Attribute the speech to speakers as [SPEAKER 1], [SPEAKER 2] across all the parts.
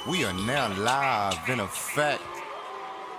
[SPEAKER 1] We are now live in effect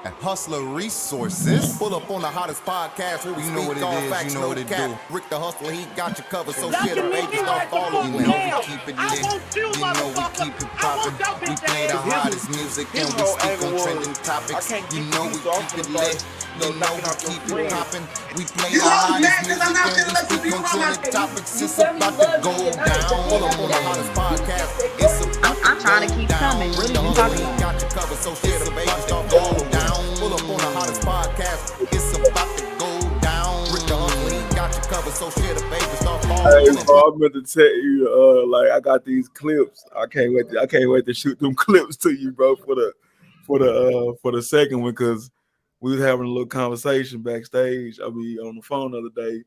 [SPEAKER 1] at Hustler Resources. Pull up on the hottest podcast where we speak all facts, no cap. Rick the Hustler, he got you covered, so shit, the baby start following. You know we keep it lit, you know we keep it poppin'. We play the hottest music and we speak on trending topics. You know we keep it lit, you know we keep it poppin'. We play the hottest music and we speak on trending topics. It's about to go down. Pull up on the hottest podcast. It's about
[SPEAKER 2] I'm trying to keep coming. What are you talking about?
[SPEAKER 1] got you covered, so shit, the baby start going down. Pull up on the hottest podcast. It's about to go down. Rick the Hustler, he got you covered, so shit, the baby start falling.
[SPEAKER 3] Hey, bro, I meant to tell you, like I got these clips. I can't wait to shoot them clips to you, bro, for the second one, because we was having a little conversation backstage. I be on the phone the other day,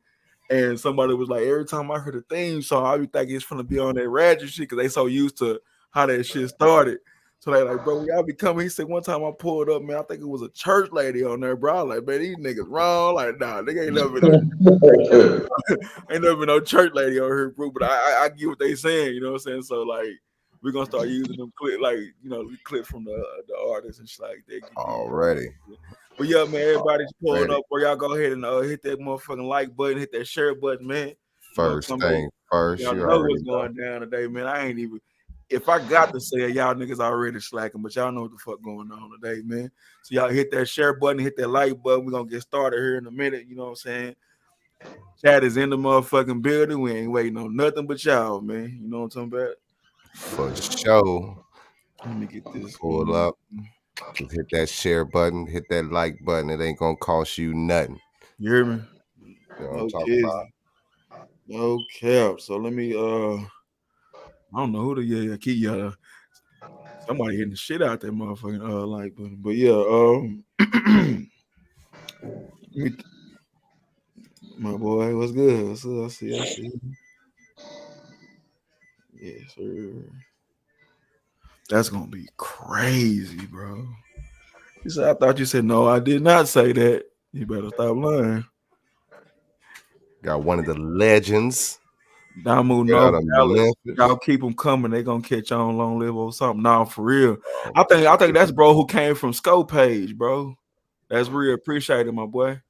[SPEAKER 3] and somebody was like, every time I hear the theme song, I be thinking it's gonna be on that ratchet shit because they so used to how that shit started. So they like, bro, y'all be coming. He said one time I pulled up, man, I think it was a church lady on there, bro. I was like, man, these niggas wrong. Like, nah, nigga ain't never been no church lady on here, bro. But I get what they saying, you know what I'm saying? So like, we're gonna start using them clip, like, you know, clip from the artists and shit like that.
[SPEAKER 1] Already.
[SPEAKER 3] But yeah, man, everybody's pulling up, bro. Y'all go ahead and hit that motherfucking like button, hit that share button, man.
[SPEAKER 1] First thing first,
[SPEAKER 3] y'all know what's going down today, man. I ain't even. If I got to say it, y'all niggas already slacking, but y'all know what the fuck going on today, man. So y'all hit that share button, hit that like button. We're gonna get started here in a minute, you know what I'm saying? Chat is in the motherfucking building. We ain't waiting on nothing but y'all, man. You know what I'm talking about?
[SPEAKER 1] For sure.
[SPEAKER 3] Let me get this.
[SPEAKER 1] Pull up. Just hit that share button, hit that like button. It ain't gonna cost you nothing.
[SPEAKER 3] You hear me?
[SPEAKER 1] You know what I'm talking about?
[SPEAKER 3] No cap. So let me I don't know who the key somebody hitting the shit out that motherfucking like button. But yeah, my boy, what's good? What's up? I see. Yes, sir. That's gonna be crazy, bro. You said I thought you said no, I did not say that. You better stop lying.
[SPEAKER 1] Got one of the legends.
[SPEAKER 3] Damu, y'all keep them coming. They gonna catch on, long live or something. Nah, for real. I think that's bro who came from Scope Page, bro. That's real appreciated, my boy.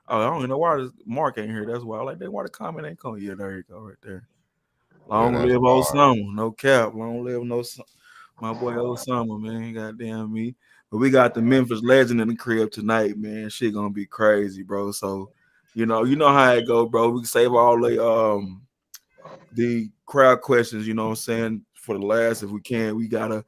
[SPEAKER 3] Oh, I don't even know why Mark ain't here. That's why I like that. Why the comment ain't coming? Yeah, there you go, right there. Long live old summer, no cap. Long live my boy old summer, man. Goddamn me. But we got the Memphis legend in the crib tonight, man. Shit gonna be crazy, bro. So, you know how it go, bro. We can save all the crowd questions, you know what I'm saying, for the last if we can. We gotta,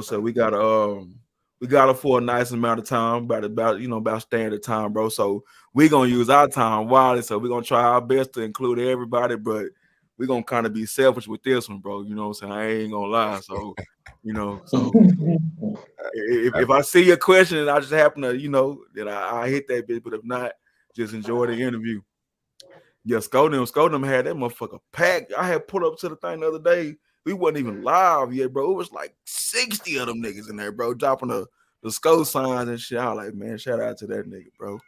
[SPEAKER 3] so we gotta for a nice amount of time, about standard time, bro. So we gonna use our time wisely. So we're gonna try our best to include everybody, but we're gonna kind of be selfish with this one, bro. You know what I'm saying? I ain't gonna lie. So, if I see your question and I just happen to, that I hit that bit, but if not, just enjoy the interview. Yeah, Scoldem had that motherfucker packed. I had put up to the thing the other day. We wasn't even live yet, bro. It was like 60 of them niggas in there, bro, dropping the Scold signs and shit. I was like, man, shout out to that nigga, bro.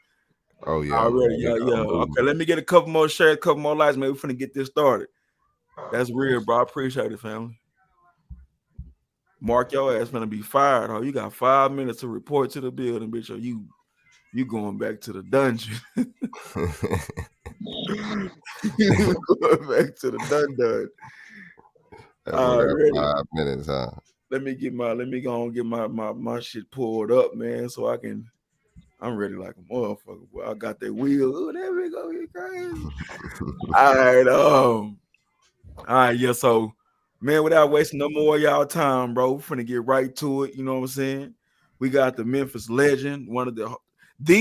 [SPEAKER 1] Oh, yeah.
[SPEAKER 3] Already, yeah. Okay, let me get a couple more shares, a couple more likes, man. We're finna get this started. That's real, bro. I appreciate it, family. Mark, your ass finna be fired, huh? You got 5 minutes to report to the building, bitch, or you going back to the dungeon. You going back to the dun.
[SPEAKER 1] 5 minutes, huh?
[SPEAKER 3] Let me go and get my shit pulled up, man, so I'm ready like a motherfucker. Boy, I got that wheel. Oh, there we go. You crazy. All right, yeah. So, man, without wasting no more of y'all time, bro, we're finna get right to it. You know what I'm saying? We got the Memphis legend, one of the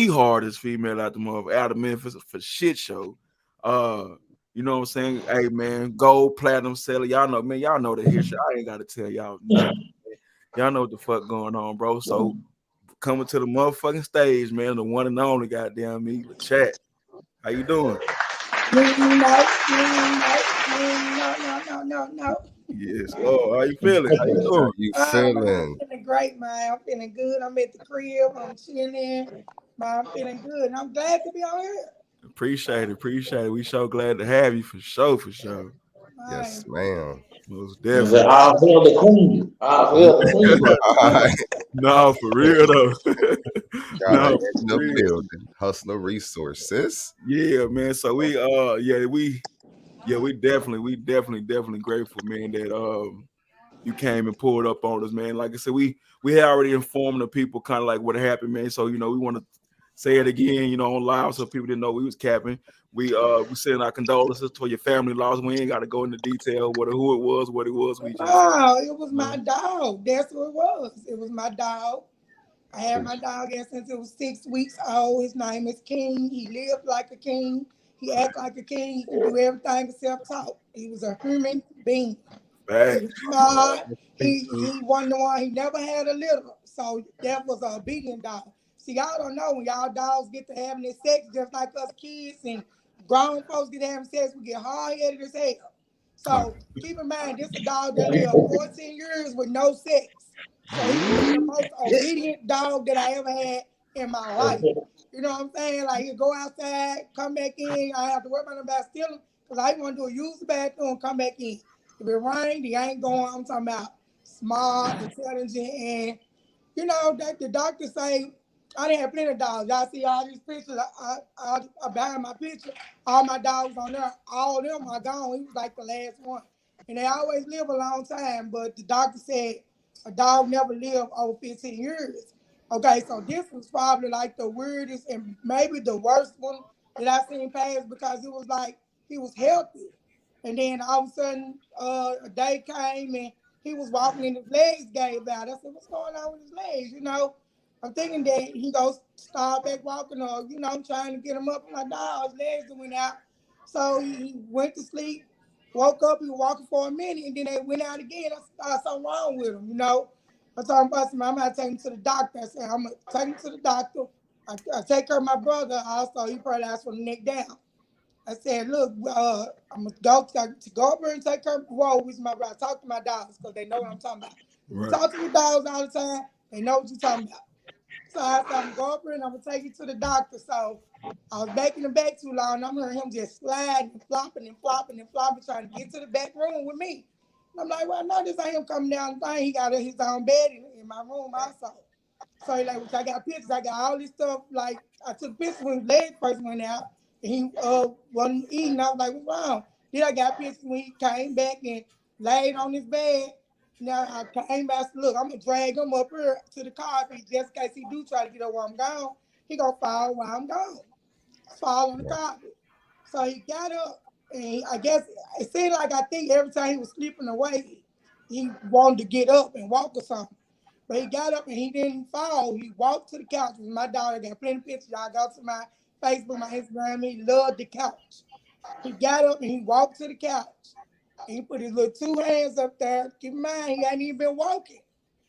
[SPEAKER 3] hardest female out of Memphis for shit show. You know what I'm saying? Hey, man, gold, platinum seller. Y'all know, man. Y'all know the history. I ain't got to tell y'all nothing. Y'all know what the fuck going on, bro. So, coming to the motherfucking stage, man, the one and only goddamn me, LaChat. How you doing?
[SPEAKER 4] No.
[SPEAKER 3] Yes. Oh, how you feeling? How you doing?
[SPEAKER 4] I'm feeling great, man. I'm feeling good. I'm at the crib. I'm chilling. I'm feeling good. And I'm glad to be on here.
[SPEAKER 3] Appreciate it. We so glad to have you for sure.
[SPEAKER 1] Yes, ma'am.
[SPEAKER 3] Most definitely.
[SPEAKER 5] I'll feel the queen. I'll feel the queen.
[SPEAKER 3] No, for real though.
[SPEAKER 1] Got
[SPEAKER 3] No,
[SPEAKER 1] in
[SPEAKER 3] for
[SPEAKER 1] the
[SPEAKER 3] real.
[SPEAKER 1] building. Hustler Resources.
[SPEAKER 3] Yeah, man. So we definitely grateful, man, that you came and pulled up on us, man. Like I said, we had already informed the people kind of like what happened, man. So we want to say it again, on live so people didn't know we was capping. We send our condolences to your family lost. We ain't got to go into detail who it was, what it was. We just
[SPEAKER 4] it was my dog. That's what it was. It was my dog. I had my dog there since it was 6 weeks old. His name is King. He lived like a king. He acted like a king. He could do everything except talk. He was a human being. He
[SPEAKER 3] back.
[SPEAKER 4] was smart. He wasn't the one. He never had a litter. So that was an obedient dog. See, y'all don't know when y'all dogs get to having this sex, just like us kids and grown folks get to having sex, we get hard-headed as hell. So keep in mind, this is a dog that lived 14 years with no sex. So he was the most obedient dog that I ever had in my life. You know what I'm saying? Like he'd go outside, come back in. I have to worry about him about stealing because I want to do a use the bathroom, come back in. If it rained, he ain't going. I'm talking about smart, intelligent, and that the doctor say I didn't have plenty of dogs. Y'all see all these pictures. I behind my picture. All my dogs on there. All of them are gone. He was like the last one, and they always live a long time. But the doctor said a dog never lived over 15 years. Okay, so this was probably like the weirdest and maybe the worst one that I seen pass because it was like he was healthy. And then all of a sudden, a day came and he was walking and his legs gave out. I said, what's going on with his legs? I'm thinking that he goes start back walking or, I'm trying to get him up. My dog's legs went out. So he went to sleep, woke up, he was walking for a minute, and then they went out again. I saw something wrong with him. I told him, I'm going to take him to the doctor. I said, I'm going to take him to the doctor. I take care of my brother also. He paralyzed from the neck down. I said, look, I'm going to go over and take care of with my brother. I talk to my dogs because they know what I'm talking about. If you talk to your dogs all the time, they know what you're talking about. So I said, I'm going to go over and I'm going to take you to the doctor. So I was back in the back too long, and I'm hearing him just sliding and flopping and flopping and flopping, trying to get to the back room with me. And I'm like, well, no, this ain't him coming down the thing. He got his own bed in my room also. So he like, which I got pictures. I got all this stuff. Like, I took pictures when his leg first went out. And he wasn't eating. I was like, what's wrong? Then I got pictures when he came back and laid on his bed. Now I came back and said, look, I'm going to drag him up here to the car just in case he do try to get up while I'm gone. He going to fall while I'm gone. Fall on the carpet. So he got up, and I guess it seemed like I think every time he was sleeping away, he wanted to get up and walk or something. But he got up and he didn't fall. He walked to the couch with my daughter. Got plenty of pictures. Y'all go to my Facebook, my Instagram. He loved the couch. He got up and he walked to the couch. And he put his little two hands up there. Keep in mind, he hadn't even been walking.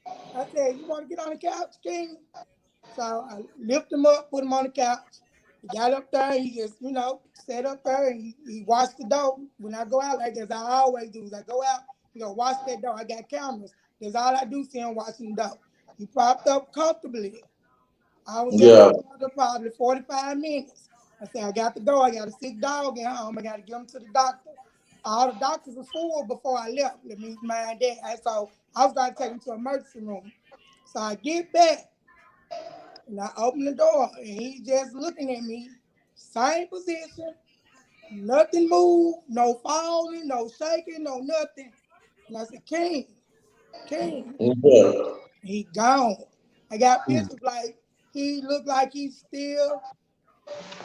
[SPEAKER 4] I said, you want to get on the couch, King? So I lift him up, put him on the couch. He got up there, he just, sat up there and he watched the door. When I go out like this, I always do is I go out, watch that door. I got cameras. That's all I do, see him watching the door. He propped up comfortably. I was there for probably 45 minutes. I said, I got to go. I got a sick dog at home. I got to get him to the doctor. All the doctors were full before I left. Let me mind that. So I was going to take him to the emergency room. So I get back. And I opened the door, and he just looking at me, same position, nothing moved, no falling, no shaking, no nothing. And I said, King, he gone. I got pictures like he looked like he's still,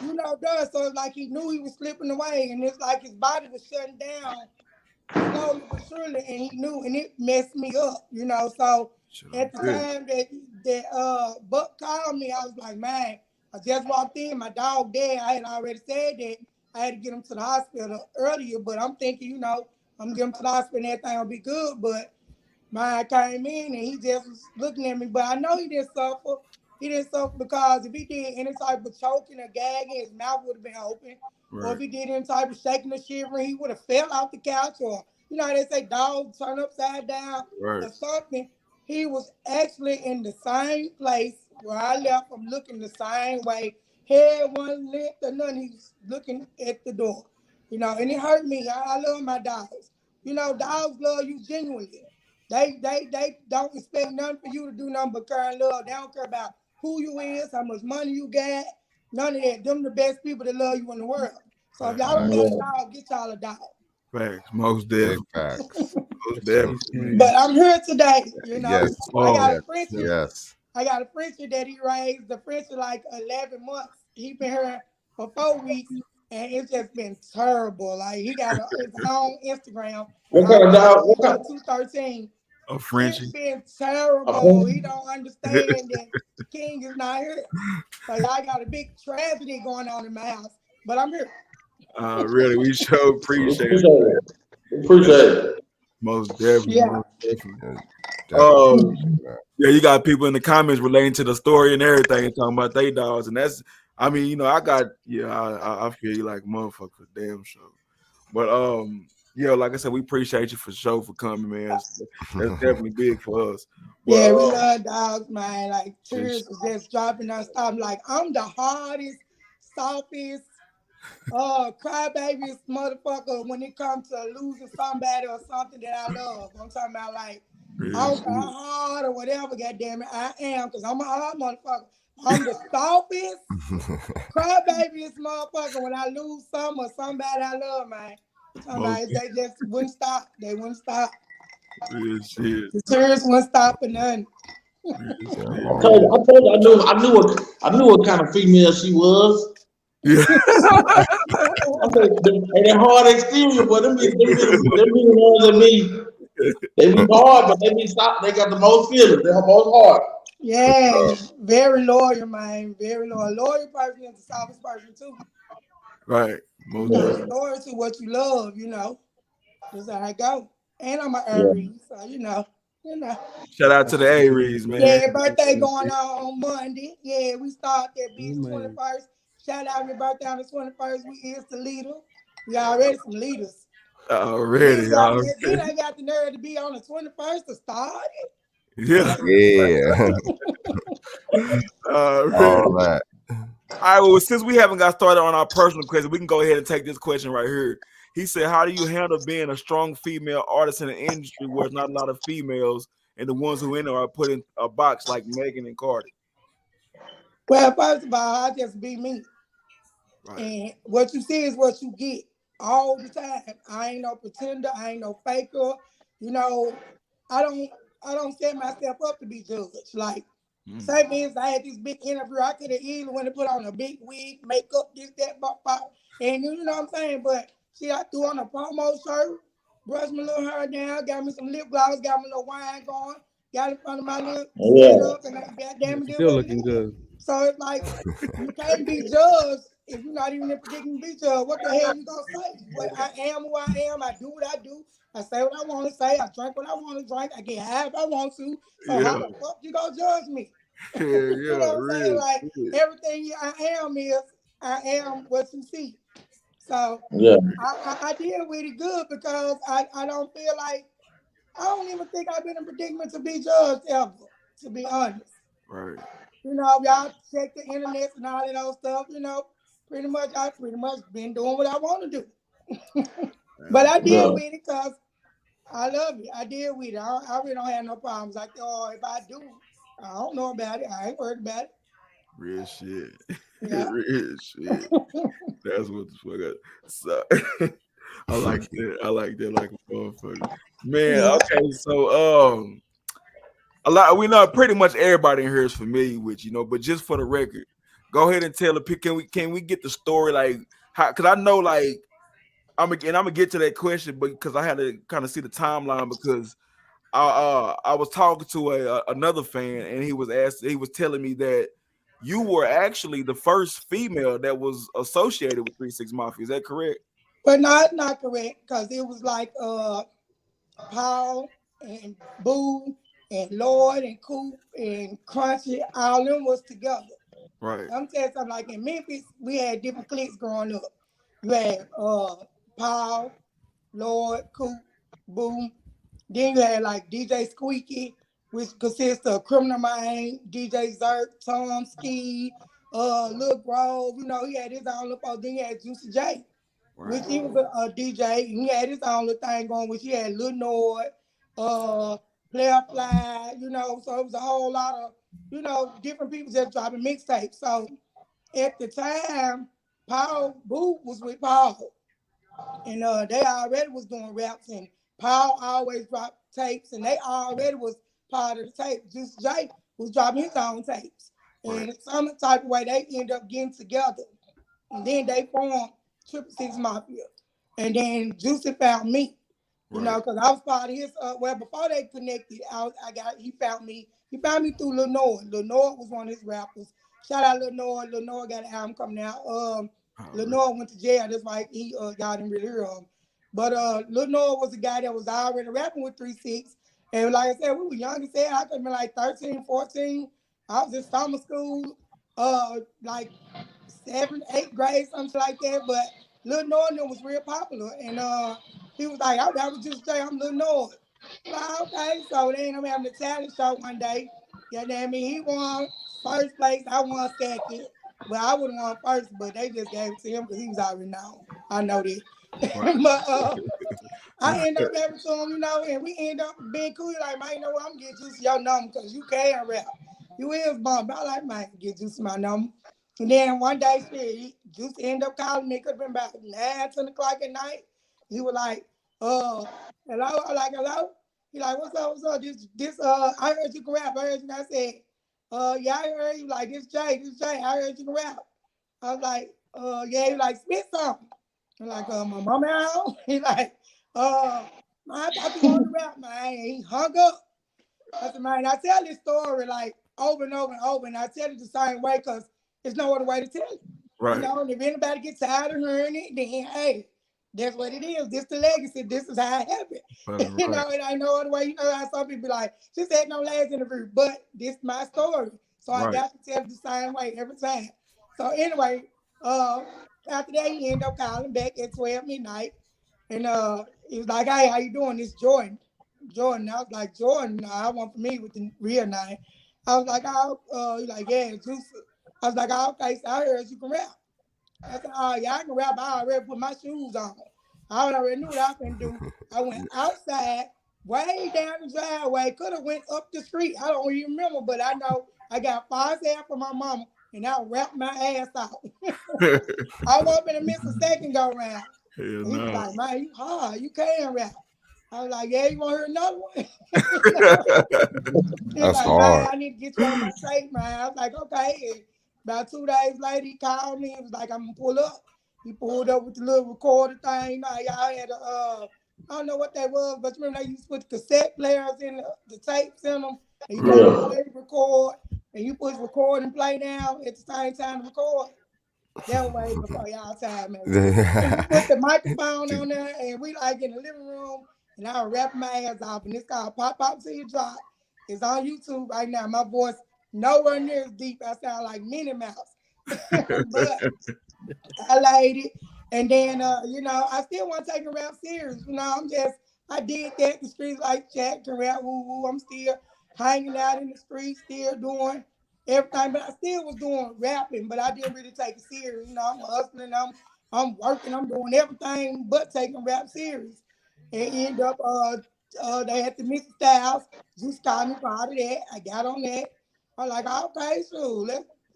[SPEAKER 4] done. So it's like he knew he was slipping away, and it's like his body was shutting down slowly but surely, and he knew, and it messed me up, So at the time that Buck called me, I was like, man, I just walked in, my dog dead. I had already said that I had to get him to the hospital earlier, but I'm thinking, I'm getting him to the hospital and everything will be good, but mine came in and he just was looking at me, but I know he didn't suffer. He didn't suffer because if he did any type of choking or gagging, his mouth would have been open. Right. Or if he did any type of shaking or shivering, he would have fell off the couch. Or, they say dogs turn upside down or something. He was actually in the same place where I left him, looking the same way. Head one lift or nothing. He was looking at the door. And it hurt me. I love my dogs. You know, dogs love you genuinely. They don't expect nothing for you to do nothing but care and love. They don't care about who you is, how much money you got, none of that. Them the best people that love you in the world. So if y'all don't got a dog, get y'all a dog.
[SPEAKER 3] Facts, most definitely.
[SPEAKER 1] Facts.
[SPEAKER 3] Most definitely.
[SPEAKER 4] But I'm here today, you know.
[SPEAKER 1] Yes.
[SPEAKER 4] I got
[SPEAKER 3] Oh,
[SPEAKER 4] a Frenchie.
[SPEAKER 1] Yes.
[SPEAKER 4] I got a Frenchie that he raised. The Frenchie like 11 months. He been here for 4 weeks, and it's just been terrible. Like he got his own Instagram.
[SPEAKER 5] What kind of dog? What kind?
[SPEAKER 4] 213.
[SPEAKER 3] a
[SPEAKER 4] It's
[SPEAKER 3] Frenchie.
[SPEAKER 4] been terrible. He don't understand that King is not here. So y'all got a big tragedy going on in my house. But I'm here.
[SPEAKER 3] Really, we sure appreciate it.
[SPEAKER 5] Appreciate it.
[SPEAKER 3] Most definitely.
[SPEAKER 4] Yeah.
[SPEAKER 3] Most definitely.
[SPEAKER 1] Definitely.
[SPEAKER 3] Yeah, you got people in the comments relating to the story and everything, talking about they dogs, and that's, I mean, you know, I feel you like motherfucker for damn sure. But yeah, like I said, we appreciate you for sure for coming, man. That's definitely big for us. But,
[SPEAKER 4] Yeah, we love dogs, man. Like tears was just dropping nonstop. Like I'm the hardest, softest, crybabiest motherfucker when it comes to losing somebody or something that I love. I'm talking about like I don't care how hard or whatever, goddamn it, I am, because I'm a hard motherfucker. I'm the softest, crybabiest motherfucker when I lose some or somebody I love, man. Somebody they just wouldn't stop. They wouldn't stop.
[SPEAKER 3] real shit.
[SPEAKER 4] The tears wouldn't stop for nothing.
[SPEAKER 5] I told you, I knew what kind of female she was.
[SPEAKER 3] Yeah.
[SPEAKER 5] I said, they hard exterior, but them be the ones that they be hard, but they be soft. They got the most feelings. They're most hard.
[SPEAKER 4] Yeah, very loyal, man. Very loyal. Loyal person is the softest person too.
[SPEAKER 3] Right. Most
[SPEAKER 4] Because
[SPEAKER 3] definitely.
[SPEAKER 4] you're loyal to what you love, you know. That's how I go. And I'm an
[SPEAKER 5] Yeah.
[SPEAKER 4] Aries, so you know.
[SPEAKER 3] Shout out to the Aries, man.
[SPEAKER 4] Yeah, birthday going on Monday. Yeah, we start that bitch 21st. Shout out your birthday on the 21st. We is the leader. We already some leaders.
[SPEAKER 3] Already.
[SPEAKER 4] Then I got the nerve to be on the 21st to start it.
[SPEAKER 3] Yeah.
[SPEAKER 1] Yeah. All that.
[SPEAKER 3] All right, well, since we haven't got started on our personal question, we can go ahead and take this question right here. He said, how do you handle being a strong female artist in an industry where there's not a lot of females and the ones who in there are put in a box like Megan and Cardi?
[SPEAKER 4] Well, first of all, I just be me.
[SPEAKER 3] Right.
[SPEAKER 4] And what you see is what you get all the time. I ain't no pretender. I ain't no faker. You know, I don't set myself up to be judged. Like, say for instance, I had this big interview. I could have easily went and put on a big wig, makeup, this, that, bop. And you know what I'm saying? But see, I threw on a promo shirt, brushed my little hair down, got me some lip gloss, got my little wine going, got in front of my little setup, and I goddamn it did
[SPEAKER 6] Still
[SPEAKER 4] what it
[SPEAKER 6] looking
[SPEAKER 4] did.
[SPEAKER 6] good.
[SPEAKER 4] So it's like you can't be judged if you're not even in predicting to be judged. What the hell you gonna say? What I am who I am. I do what I do. I say what I want to say. I drink what I want to drink. I get high if I want to. So how the fuck you gonna judge me?
[SPEAKER 3] Yeah,
[SPEAKER 4] You know what I'm saying? Like everything I am is I am what you see. So
[SPEAKER 5] Yeah.
[SPEAKER 4] I deal with it good because I don't feel like I don't even think I've been in predicament to be judged ever, to be honest.
[SPEAKER 3] Right.
[SPEAKER 4] You know, y'all check the internet and all that old stuff, you know. I pretty much been doing what I want to do. But I deal with it because I love it. I deal with it. I really don't have no problems. Like, oh, if I do, I don't know about it. I ain't worried about it.
[SPEAKER 3] Real shit.
[SPEAKER 4] Yeah.
[SPEAKER 3] Real shit. That's what the fuck so I like that. I like that like a motherfucker. Man, okay, so we know pretty much everybody in here is familiar with, you know, but just for the record, go ahead and tell the can we get the story like how, because I know like I'm gonna get to that question, but because I had to kind of see the timeline because I was talking to another fan and he was telling me that you were actually the first female that was associated with 3-6 Mafia. Is that correct?
[SPEAKER 4] But no, it's not correct because it was like Paul and Boo and Lloyd and Coop and Crunchy, all of them was together.
[SPEAKER 3] Right.
[SPEAKER 4] I'm saying something like in Memphis, we had different cliques growing up. You had Paul, Lloyd, Coop, Boom. Then you had like DJ Squeaky, which consists of Criminal Mind, DJ Zerk, Tom Ski, Lil Grove. You know, he had his own little folks. Then he had Juicy J. which he was a DJ. And he had his own little thing going, which he had Lil Nord, Player Fly, you know. So it was a whole lot of, you know, different people just dropping mixtapes. So at the time, Paul Boo was with Paul. And they already was doing raps, and Paul always dropped tapes, and they already was part of the tape. Just Jay was dropping his own tapes. And some type of way they end up getting together. And then they formed 666 Mafia. And then Juicy found me. You know, because I was part of his well, before they connected, he found me. He found me through Lil Nord. Lil Nord was one of his rappers. Shout out Lil Nord. Lil Nord got an album coming out. Lil Nord went to jail. That's why he got him really hear him. But Lil Nord was a guy that was already rapping with 3 6. And like I said, we were young as hell. I could have been like 13, 14. I was in summer school, like 7th, 8th grade, something like that. But Lil Nord was real popular. And he was like, I was just saying, I'm Lil Nord. Like, okay, so they ended up having a talent show one day. You know what I mean? He won first place. I won second. Well, I would have won first, but they just gave it to him because he was already known. I know that. But I end up having to him, you know, and we end up being cool. Like, man, you know what? I'm going to get Juicy your number because you can rap. You is bummed. I like, man, get Juicy my number. And then one day, Juicy ended up calling me. It could have been about 9, 10 o'clock at night. He was like, hello? I'm like, hello? He like, what's up, what's up? I heard you can rap. I heard you. I said, yeah, I heard you. Like, this Jay. I heard you can rap. I was like, yeah. He like, spit something. I'm like, my mama out. He like, I thought you wanted to rap, man. And he hung up. I said, man, I tell this story like over and over and over, and I tell it the same way because there's no other way to tell it. Right. You know, and if anybody gets tired of hearing it, then hey, that's what it is. This the legacy. This is how it happened. You know, it ain't no other way. You know how some people be like, she said no last interview, but this is my story. So I got to tell it the same way every time. So anyway, after that, he ended up calling back at 12 midnight. And he was like, hey, how you doing? It's Jordan. Jordan. I was like, Jordan, I want for me with the real name. I was like, he's like, yeah, Juicy. I was like, oh, okay, so I heard you can rap. I said, oh, yeah, I can rap. I already put my shoes on. I already knew what I was going to do. I went outside, way down the driveway, could have went up the street. I don't even remember, but I know I got 5 cents from my mama, and I rapped my ass out. I wasn't going to miss a second go round. He was like, man, you hard. You can rap. I was like, yeah, you want to hear another one? He was like, man, I need to get you on my tape, man. I was like, okay. And about 2 days later, he called me. He was like, I'm going to pull up. He pulled up with the little recorder thing. You know, y'all had I don't know what that was, but you remember they used to put cassette players in the tapes in them. And you play record, and you push record and play down at the same time to record. That way before y'all time, man. We put the microphone on there, and we like in the living room, and I was rapping my ass off, and it's called Pop Pop Till You Drop. It's on YouTube right now. My voice nowhere near as deep. I sound like Minnie Mouse. But I laid it. And then, you know, I still want to take a rap serious. You know, I did that. The streets like Chat can rap, woo woo. I'm still hanging out in the streets, still doing everything. But I still was doing rapping, but I didn't really take it serious. You know, I'm hustling, I'm working, I'm doing everything but taking rap serious. And end up, they had to mix the styles. Just called me part of that. I got on that. I'm like, okay, so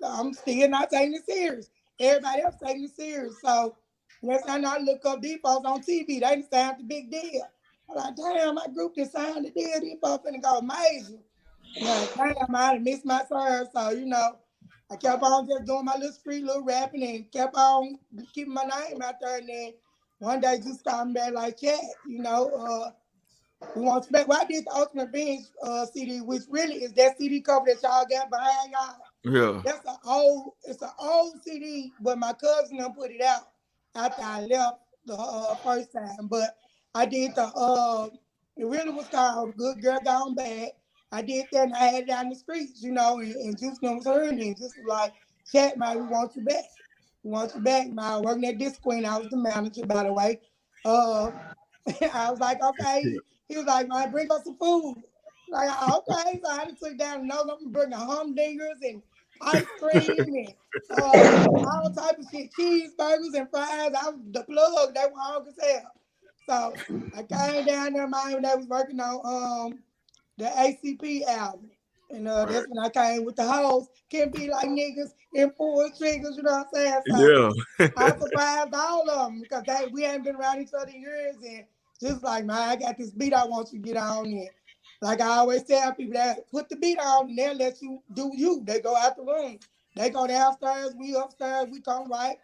[SPEAKER 4] I'm still not taking it serious. Everybody else taking it serious. So next time I look up these folks on TV, they signed the big deal. I'm like, damn, my group just signed the deal. These folks finna go major. Like, damn, I done missed my serve. So, you know, I kept on just doing my little street, little rapping, and kept on keeping my name out there. And then one day just starting back like Chat, you know, we want to back. Well, I did the Ultimate Binge CD, which really is that CD cover that y'all got behind y'all. Yeah. It's an old CD, but my cousin done put it out after I left the first time. But I did it really was called Good Girl Gone Bad. I did that and I had it out in the streets, you know, and Juice was hearing it. Just like, Chat, man, we want you back. We want you back, man. I was working at Disc Queen. I was the manager, by the way. I was like, okay. He was like, man, bring us some food. Like, okay. So I took down the notes. I'm bringing humdingers and ice cream and all type of shit, cheeseburgers and fries. I was the plug. They were hungry as hell. So I came down there, man, when they was working on the ACP album. And that's when I came with the hoes. Can't be like niggas in full triggers, you know what I'm saying? So
[SPEAKER 3] Yeah.
[SPEAKER 4] I surprised all of them because we hadn't been around each other in years. And just like, man, I got this beat I want you to get on. And like I always tell people, that put the beat on and they'll let you do you. They go out the room. They go downstairs, we upstairs, we come right.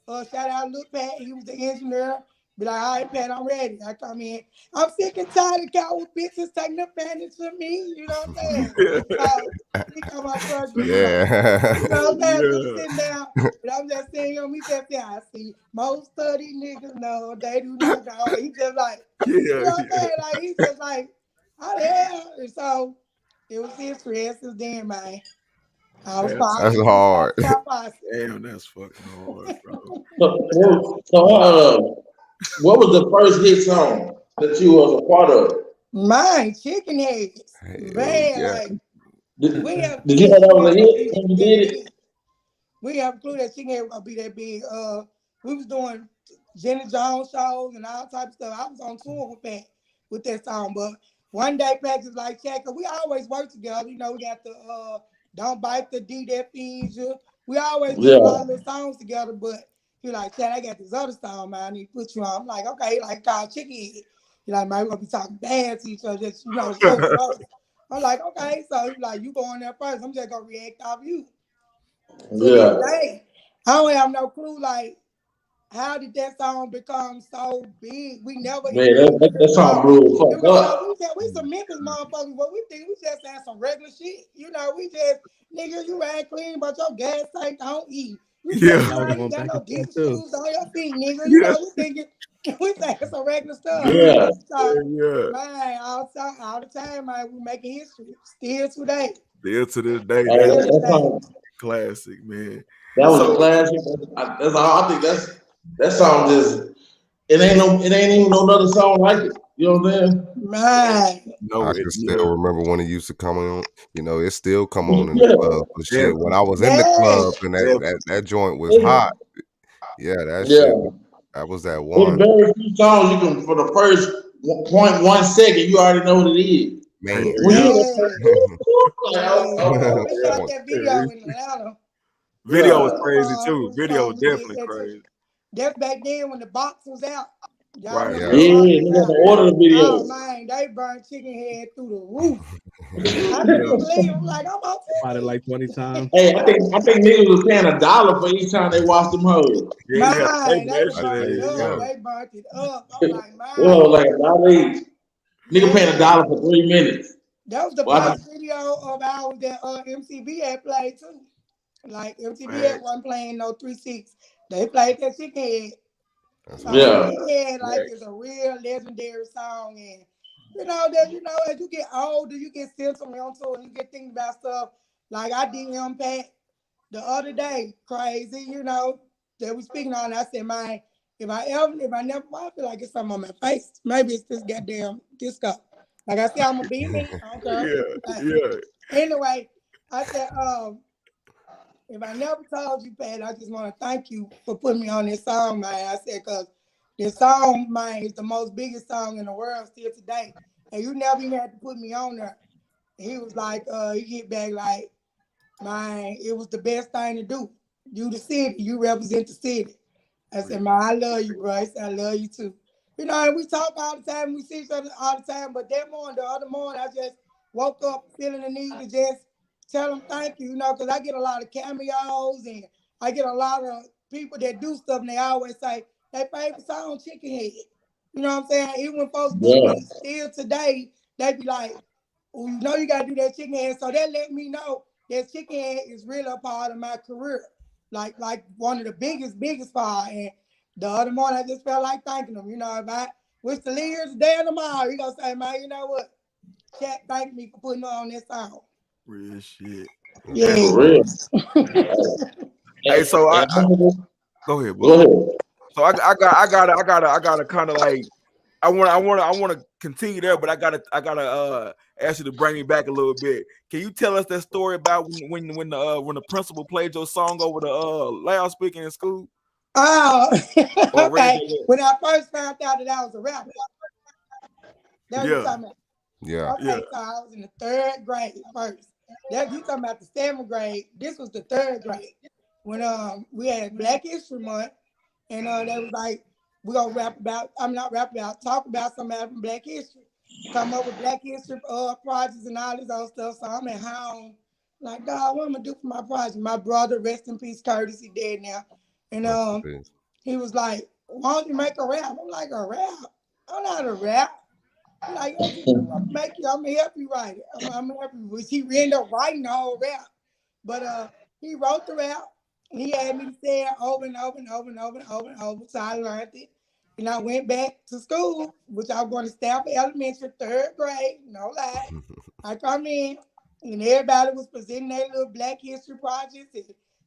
[SPEAKER 4] Shout out Lil Pat, he was the engineer. Be like, all right, Pat, I'm ready. I come in. I'm sick and tired of coward bitches taking advantage of me. You know what I'm saying? So he come up first.
[SPEAKER 1] Yeah.
[SPEAKER 4] You know what I'm saying? We sitting down, and I'm just saying, me just say, I see most of these niggas know they do not know. He just like, you know what I'm saying? Like, he just like, how the hell? And so it was history. Since then, man. I was
[SPEAKER 1] That's hard.
[SPEAKER 3] Damn, that's fucking hard, bro.
[SPEAKER 5] So, what was the first hit song that you was a part of?
[SPEAKER 4] Mine, Chicken Heads. Man,
[SPEAKER 1] yeah.
[SPEAKER 4] like,
[SPEAKER 5] did you know that was a hit when you did it?
[SPEAKER 4] We have a clue that Chicken Head was gonna be that big. We was doing Jenny Jones shows and all types of stuff. I was on tour with Pat with that song, but one day Pat was like, "Check, we always work together. You know, we got the Don't Bite the D That Feeds You. We always do a lot of little songs together, but he like, Chad, I got this other song, man. I need to put you on. I'm like, okay, like called Chicken Head. He like, man, we're gonna be talking bad to each other, just so close. I'm like, okay, so he's like, you go on there first. I'm just gonna react off you. To this day, I don't have no clue, like, how did that song become so big? We never
[SPEAKER 5] that song blew fuck up.
[SPEAKER 4] We some Memphis motherfuckers, but we think we just had some regular shit. You know, we just, nigga, you ain't clean, but your gas tank don't eat. You just ain't got no decent shoes on your feet, nigga. You know, we thinking we saying some regular stuff.
[SPEAKER 5] Yeah.
[SPEAKER 4] So, man, all the time, man, we making history. Still today.
[SPEAKER 3] Still to this day.
[SPEAKER 5] That
[SPEAKER 3] classic, man.
[SPEAKER 5] That was a classic. That's all. I think that song just it ain't even no other song like it. You know what I'm saying?
[SPEAKER 4] Man.
[SPEAKER 1] No, I can still remember when it used to come on. You know, it still come on in the club for shit. When I was in the club and that joint was hot. Yeah, that shit. That was that one.
[SPEAKER 5] There's very few songs you can, for the first 0.1 second, you already know what it is.
[SPEAKER 1] Man.
[SPEAKER 4] We shot that video in Atlanta.
[SPEAKER 3] Video was crazy too. Video was definitely crazy.
[SPEAKER 4] That's back then when the box was out.
[SPEAKER 5] Right. Yeah, niggas order the video.
[SPEAKER 4] Oh man, they burned Chicken Head through the roof. I couldn't believe it. I'm like, I'm on
[SPEAKER 6] TV. Like 20 times.
[SPEAKER 5] Hey, I think niggas was paying $1 for each time they watched them hoes.
[SPEAKER 4] Man, they burnt it up. They burnt it up. I'm like, man.
[SPEAKER 5] Well, like $1 each. Nigga paying $1 for 3 minutes.
[SPEAKER 4] That was the first video of ours that MTV had played too. Like MTV wasn't playing no 3-6. They played that Chicken Head. It's a real legendary song, and as you get older, you get sentimental and you get thinking about stuff. Like I DM'd Pat the other day, crazy, that we speaking on. I said, man, if I never, I feel like it's something on my face. Maybe it's this goddamn disco. Like I said, I'm gonna be me. Anyway, I said, if I never told you, Pat, I just want to thank you for putting me on this song, man. I said, because this song, man, is the most biggest song in the world still today. And you never even had to put me on there. And he was like, he hit back like, man, it was the best thing to do. You the city, you represent the city. I said, man, I love you, bro. I said, I love you too. And we talk all the time, we see each other all the time, but that morning, the other morning, I just woke up feeling the need to just tell them thank you, because I get a lot of cameos and I get a lot of people that do stuff and they always say their favorite song, Chicken Head. You know what I'm saying? Even when folks do it, still today, they be like, oh, you got to do that Chicken Head. So that let me know that Chicken Head is really a part of my career. Like one of the biggest part. And the other morning, I just felt like thanking them. If I wish to leave here today and tomorrow, he going to say, man, you know what? Chat, thank me for putting me on this song.
[SPEAKER 3] Real shit.
[SPEAKER 4] Yeah.
[SPEAKER 5] For real.
[SPEAKER 3] Hey, so go ahead, bro. So I gotta kind of like I want to continue there, but I gotta ask you to bring me back a little bit. Can you tell us that story about when the principal played your song over the loudspeaker in school?
[SPEAKER 4] Oh, okay.
[SPEAKER 3] Radio?
[SPEAKER 4] When I first found out that I was a rapper, that's what you talking about.
[SPEAKER 1] Yeah.
[SPEAKER 4] Okay, so I was in the 3rd grade first. That you talking about the 7th grade. This was the 3rd grade. When we had Black History Month, and they was like, we're gonna talk about somebody from Black History. Come up with Black History projects and all this other stuff. So I'm at home, like, dog, what am I gonna do for my project? My brother, rest in peace, Curtis, he dead now. And he was like, why don't you make a rap? I'm like, a rap? I'm not a rap. I'm like, I'm gonna help you write it. I'm gonna help you. He ended up writing the whole rap. But he wrote the rap. He had me say it over and over and over and over and over and over. So I learned it. And I went back to school, which I was going to Stafford Elementary, 3rd grade, no lie. I come in, and everybody was presenting their little Black History projects. And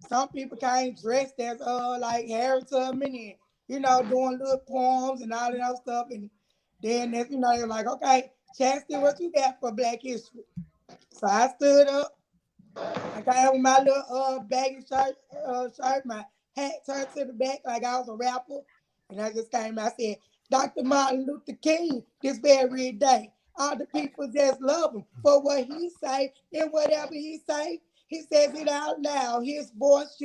[SPEAKER 4] some people came dressed as like Harry Tubman and, doing little poems and all of that stuff. And then, they're like, okay, Chastity, what you got for Black History? So I stood up. I got on my little baggy shirt, my hat turned to the back like I was a rapper. And I just came out and said, Dr. Martin Luther King, this very day, all the people just love him for what he say and whatever he say. He says it out loud. His voice,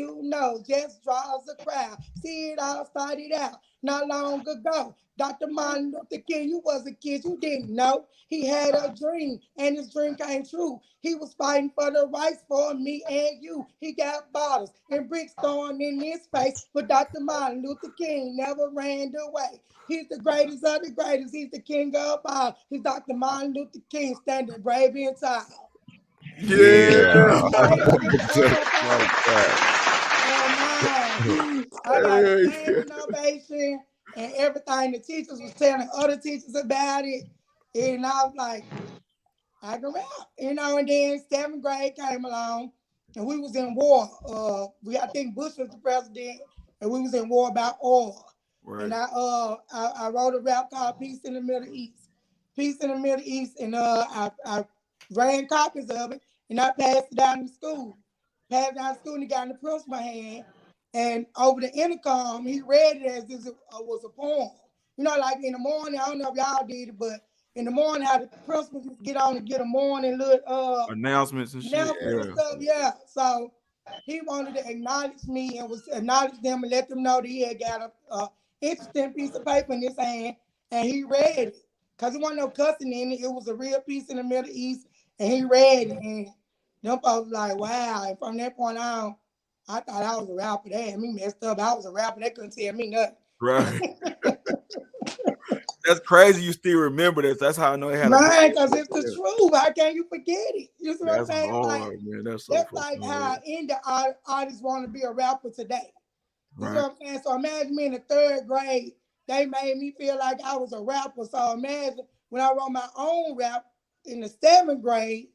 [SPEAKER 4] just draws a crowd. See, it all started out not long ago. Dr. Martin Luther King, you was a kid, you didn't know. He had a dream, and his dream came true. He was fighting for the rights for me and you. He got bottles and bricks thrown in his face, but Dr. Martin Luther King never ran away. He's the greatest of the greatest. He's the king of all. He's Dr. Martin Luther King, standing brave and tall.
[SPEAKER 3] Yeah.
[SPEAKER 4] I got a standing ovation and everything. The teachers was telling other teachers about it. And I was like, I can rap. And then 7th grade came along and we was in war. I think Bush was the president and we was in war about oil. Right. And I wrote a rap called Peace in the Middle East. Peace in the Middle East. And I ran copies of it. And I passed it down to school. Passed it down to school and it got in the principal's hand. And over the intercom, he read it as if it was a poem. Like in the morning, I don't know if y'all did it, but in the morning, how the principal just get on and get a morning little
[SPEAKER 3] announcements and shit.
[SPEAKER 4] And stuff, yeah. So he wanted to acknowledge me and was acknowledge them and let them know that he had got a interesting piece of paper in his hand, and he read it. Because there wasn't no cussing in it. It was a real piece in the Middle East, and he read it. And them folks was like, wow. And from that point on, I thought I was a rapper. They had me messed up. I was a rapper. They couldn't tell me nothing.
[SPEAKER 3] Right. That's crazy. You still remember this. That's how I know it had.
[SPEAKER 4] Right, because it's the truth. How can you forget it? You see what I'm saying?
[SPEAKER 3] Hard, man. That's
[SPEAKER 4] like how indie artists want to be a rapper today. You see what I'm saying? So imagine me in the 3rd grade. They made me feel like I was a rapper. So imagine when I wrote my own rap in the 7th grade,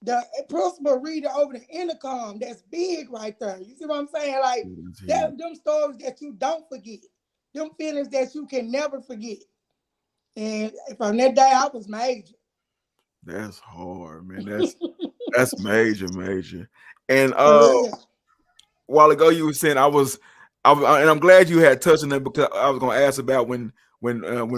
[SPEAKER 4] the principal read it over the intercom. That's big right there. You see what I'm saying? Like, them stories that you don't forget. Them feelings that you can never forget. And from that day, I was major.
[SPEAKER 3] That's hard, man. That's major. And while ago you were saying and I'm glad you had touched on that because I was gonna ask about when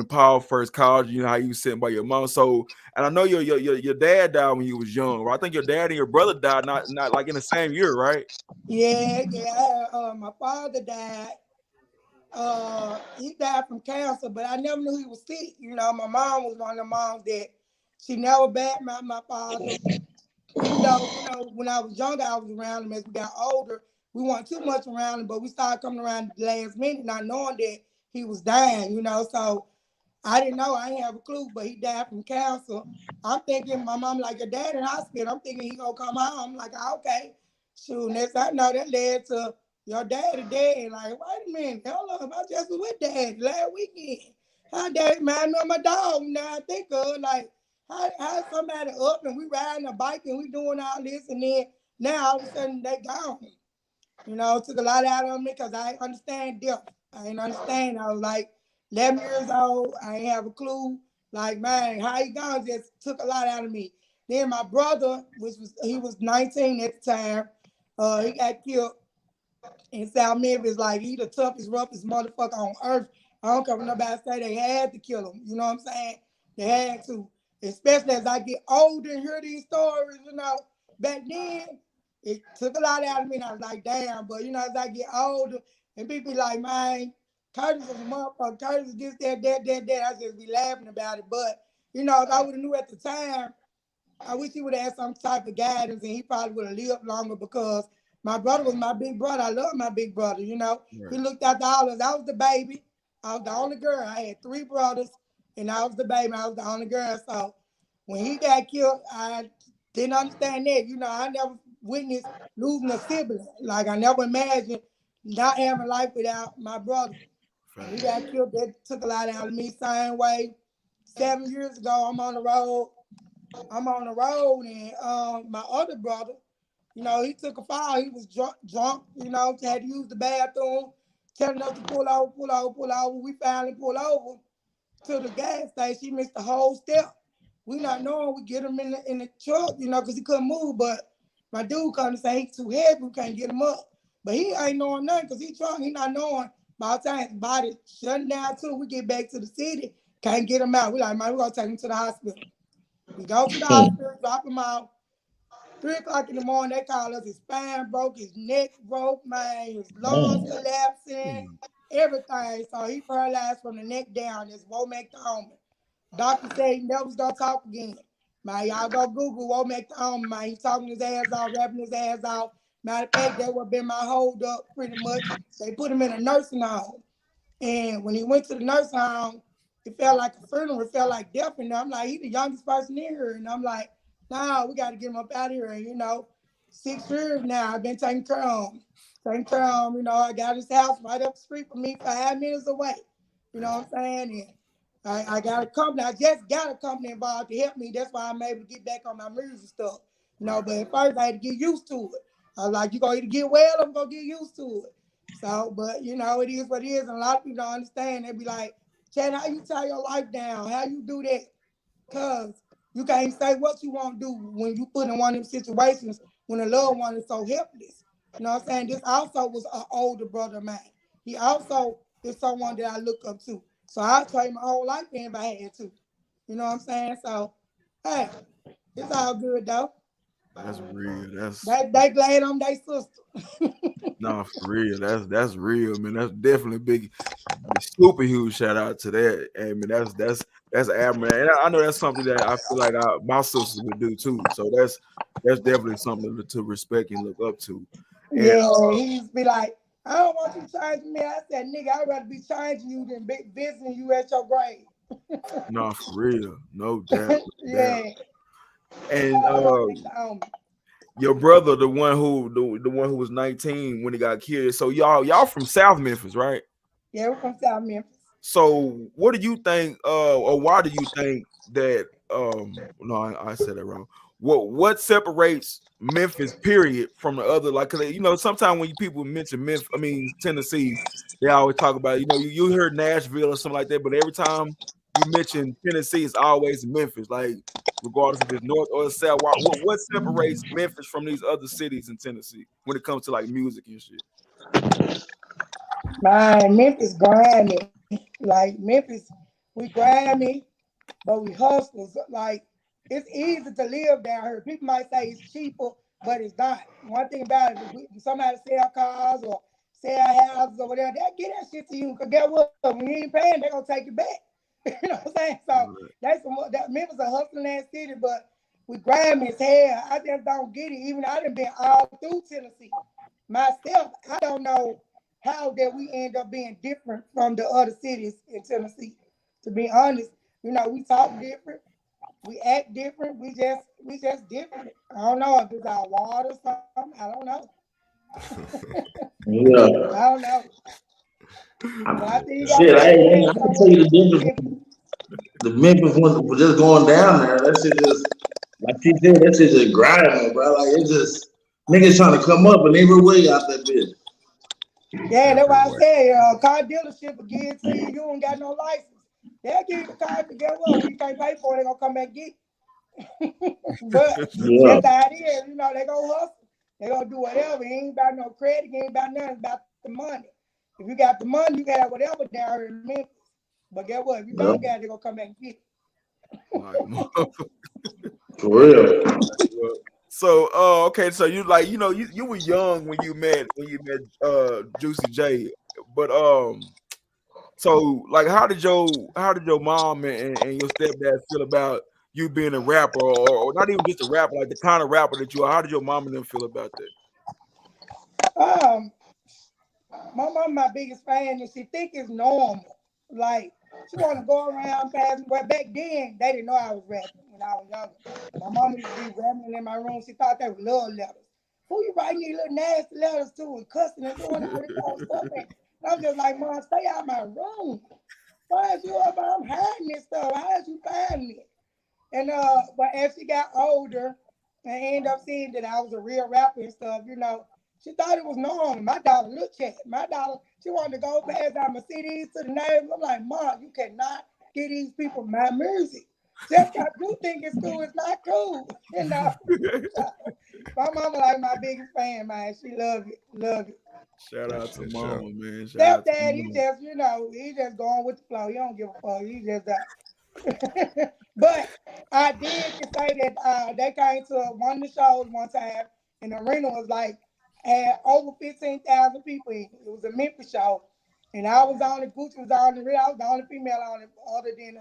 [SPEAKER 3] Paul first called you, how you was sitting by your mom. So, and I know your dad died when you was young. Right? I think your dad and your brother died not like in the same year, right?
[SPEAKER 4] Yeah. My father died. He died from cancer, but I never knew he was sick. My mom was one of the moms that she never badmouthed my father. Even though, when I was younger, I was around him. As we got older, we weren't too much around him, but we started coming around the last minute, not knowing that he was dying, So I didn't know. I didn't have a clue, but he died from cancer. I'm thinking, my mom like, your dad in the hospital. I'm thinking he gonna come home. I'm like, okay. Shoot, next I know that led to your daddy dead. Like, wait a minute, hold up, I just was with dad last weekend. How dad remind me of my dog now I think of like how somebody up and we riding a bike and we doing all this and then now all of a sudden they gone. It took a lot out of me because I understand death. I didn't understand. I was like, 11 years old. I ain't have a clue. Like, man, how he gone just took a lot out of me. Then my brother, he was 19 at the time, he got killed in South Memphis. Like, he the toughest, roughest motherfucker on earth. I don't care what nobody say, they had to kill him. You know what I'm saying? They had to. Especially as I get older and hear these stories, you know. Back then, it took a lot out of me, and I was like, damn. But, you know, as I get older, and people be like, man, Curtis was a motherfucker. Curtis was this, that. I just be laughing about it. But, you know, if I would have knew at the time, I wish he would have had some type of guidance, and he probably would have lived longer, because my brother was my big brother. I love my big brother, you know. Right. He looked after all of us. I was the baby. I was the only girl. I had 3 brothers, and I was the baby. I was the only girl. So when he got killed, I didn't understand that. You know, I never witnessed losing a sibling. Like, I never imagined not having life without my brother. When he got killed, that took a lot out of me. Same way, 7 years ago, I'm on the road, and my other brother, you know, he took a fall. He was drunk, you know, had to use the bathroom, telling us to pull over. We finally pulled over to the gas station. He missed the whole step. We not knowing, we get him in the truck, you know, because he couldn't move. But my dude come and say he's too heavy, we can't get him up. But he ain't knowing nothing because he's drunk. He not knowing. By the time his body shutting down too, we get back to the city, can't get him out. We like, man, we're going to take him to the hospital. We go to the hospital, drop him out. 3 o'clock in the morning, they call us, his spine broke, his neck broke, man, his lungs collapsing, everything. So he paralyzed from the neck down. It's Womectomy. Doctor said he never was going to talk again. Man, y'all go Google Womectomy, man. He talking his ass off, rapping his ass off. Matter of fact, that would have been my hold up pretty much. They put him in a nursing home. And when he went to the nursing home, it felt like a funeral. It felt like death. And I'm like, he's the youngest person in here. And I'm like, nah, we got to get him up out of here. And, you know, 6 years now, I've been taking care of him. You know, I got his house right up the street from me, 5 minutes away. You know what I'm saying? And I got a company. I just got a company involved to help me. That's why I'm able to get back on my music stuff. You know, but at first I had to get used to it. I was like, you going to either get well or I'm going to get used to it. So, but, you know, it is what it is. And a lot of people don't understand. They be like, Chad, how you tie your life down? How you do that? Because you can't say what you want to do when you put in one of them situations when a loved one is so helpless. You know what I'm saying? This also was an older brother of mine. He also is someone that I look up to. So I'll trade my whole life in if I had to. You know what I'm saying? So, hey, it's all good, though.
[SPEAKER 3] That's real.
[SPEAKER 4] They glad I'm their sister.
[SPEAKER 3] Nah, for real. That's real, man. That's definitely big, super huge shout out to that. And man, that's admirable. And I know that's something that I feel like my sisters would do too. So that's definitely something to respect and look up to. And,
[SPEAKER 4] yeah, he used to be like, I don't want you changing me. I said, nigga, I'd rather be changing you than visiting you at your grave.
[SPEAKER 3] No, for real. No doubt.
[SPEAKER 4] Yeah.
[SPEAKER 3] And your brother, the one who was 19 when he got killed. So y'all from South Memphis, right?
[SPEAKER 4] Yeah, we're from South Memphis.
[SPEAKER 3] So what do you think, or why do you think that no, I said that wrong. What separates Memphis, period, from the other? Like, cause you know, sometimes when people mention Tennessee, they always talk about, you know, you hear Nashville or something like that, but every time you mention Tennessee, it's always Memphis, like regardless if it's north or south. What separates Memphis from these other cities in Tennessee when it comes to like music and shit?
[SPEAKER 4] Man, Memphis grimy. Like Memphis, we grimy, but we hustlers. Like, it's easy to live down here. People might say it's cheaper, but it's not. One thing about it, if somebody sell cars or sell houses or whatever, they'll get that shit to you. Because guess what? When you ain't paying, they're going to take it back. You know what I'm saying? So Memphis a hustling ass city, but we grimy as hell. I just don't get it. Even I done been all through Tennessee. Myself, I don't know how that we end up being different from the other cities in Tennessee. To be honest, you know, we talk different. We act different. We just different. I don't know if it's our water or something. I don't know.
[SPEAKER 5] Yeah.
[SPEAKER 4] I don't know. I think
[SPEAKER 5] I can tell you the difference. The Memphis one was just going down there. That shit just, like she said, that shit just grinding, bro. Like, it's just niggas trying to come up in every way out that bitch.
[SPEAKER 4] Yeah, that's why I say car dealership will give it to you. You don't got no license. They'll give you the car to get what? When you can't pay for it, they're gonna come back and get it. But
[SPEAKER 5] Yeah.
[SPEAKER 4] that's how it is. You know, they gonna hustle. They gonna do whatever. It ain't about no credit, it ain't about nothing, it's about the money. If you got the money, you can have whatever down here in Memphis. But guess what? If you don't got it, they're gonna come back and get it.
[SPEAKER 5] For real.
[SPEAKER 3] So okay, so you like you were young when you met Juicy J, but so like how did your mom and your stepdad feel about you being a rapper or not even just a rapper, like the kind of rapper that you are? How did your mom and them feel about that?
[SPEAKER 4] My mom my biggest fan and she think it's normal. Like she wanna go around passing, but back then they didn't know I was rapping when I was younger. My mom used to be rapping in my room. She thought they were love letters. Who you writing these little nasty letters to and cussing and doing all this kind of stuff? And I'm just like, Mom, stay out of my room. Why is you up? I'm hiding this stuff. How did you find me? And but as she got older and ended up seeing that I was a real rapper and stuff, she thought it was normal. My daughter, LaChat, my daughter, she wanted to go pass out my CDs to the neighbors. I'm like, Mom, you cannot give these people my music. Just because you think it's cool, it's not cool. My mama like my biggest fan, man. She love it.
[SPEAKER 3] Shout out to mama, man.
[SPEAKER 4] Stepdad, he just going with the flow. He don't give a fuck. He just But I did say that they came to one of the shows one time, and the arena was like had over 15,000 people in it. It was a Memphis show, and I was on it. Gucci was on it. I was the only female on it, other than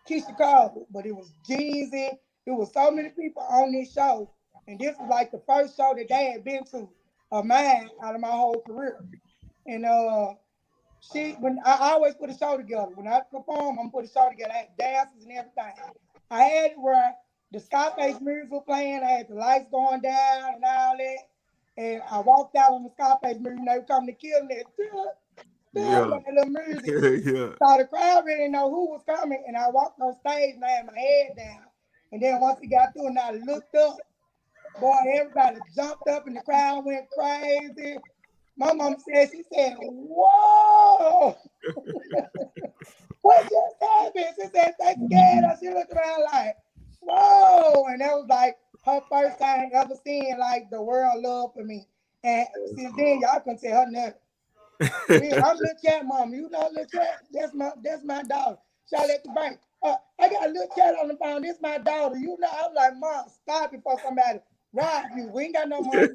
[SPEAKER 4] Keisha Cole. But it was Jeezy. It was so many people on this show, and this was like the first show that they had been to of mine out of my whole career. And when I always put a show together. When I perform, I'm put a show together. I had dances and everything. I had it where the Scarface music was playing. I had the lights going down and all that. And I walked out on the Scarface music and they were coming to kill me. That little music. So the crowd really didn't know who was coming. And I walked on stage and I had my head down. And then once he got through and I looked up, boy, everybody jumped up and the crowd went crazy. My mom said, she said, whoa. What just happened? She said, they scared us. She looked around like, whoa. And that was like her first time ever seeing like the world love for me. And since then, y'all couldn't tell her nothing. I'm LaChat, Mom. You know LaChat? That's my daughter. Shout out to Bank. I got a LaChat on the phone. This my daughter. You know, I'm like, Mom, stop it before somebody rob you. We ain't got no money.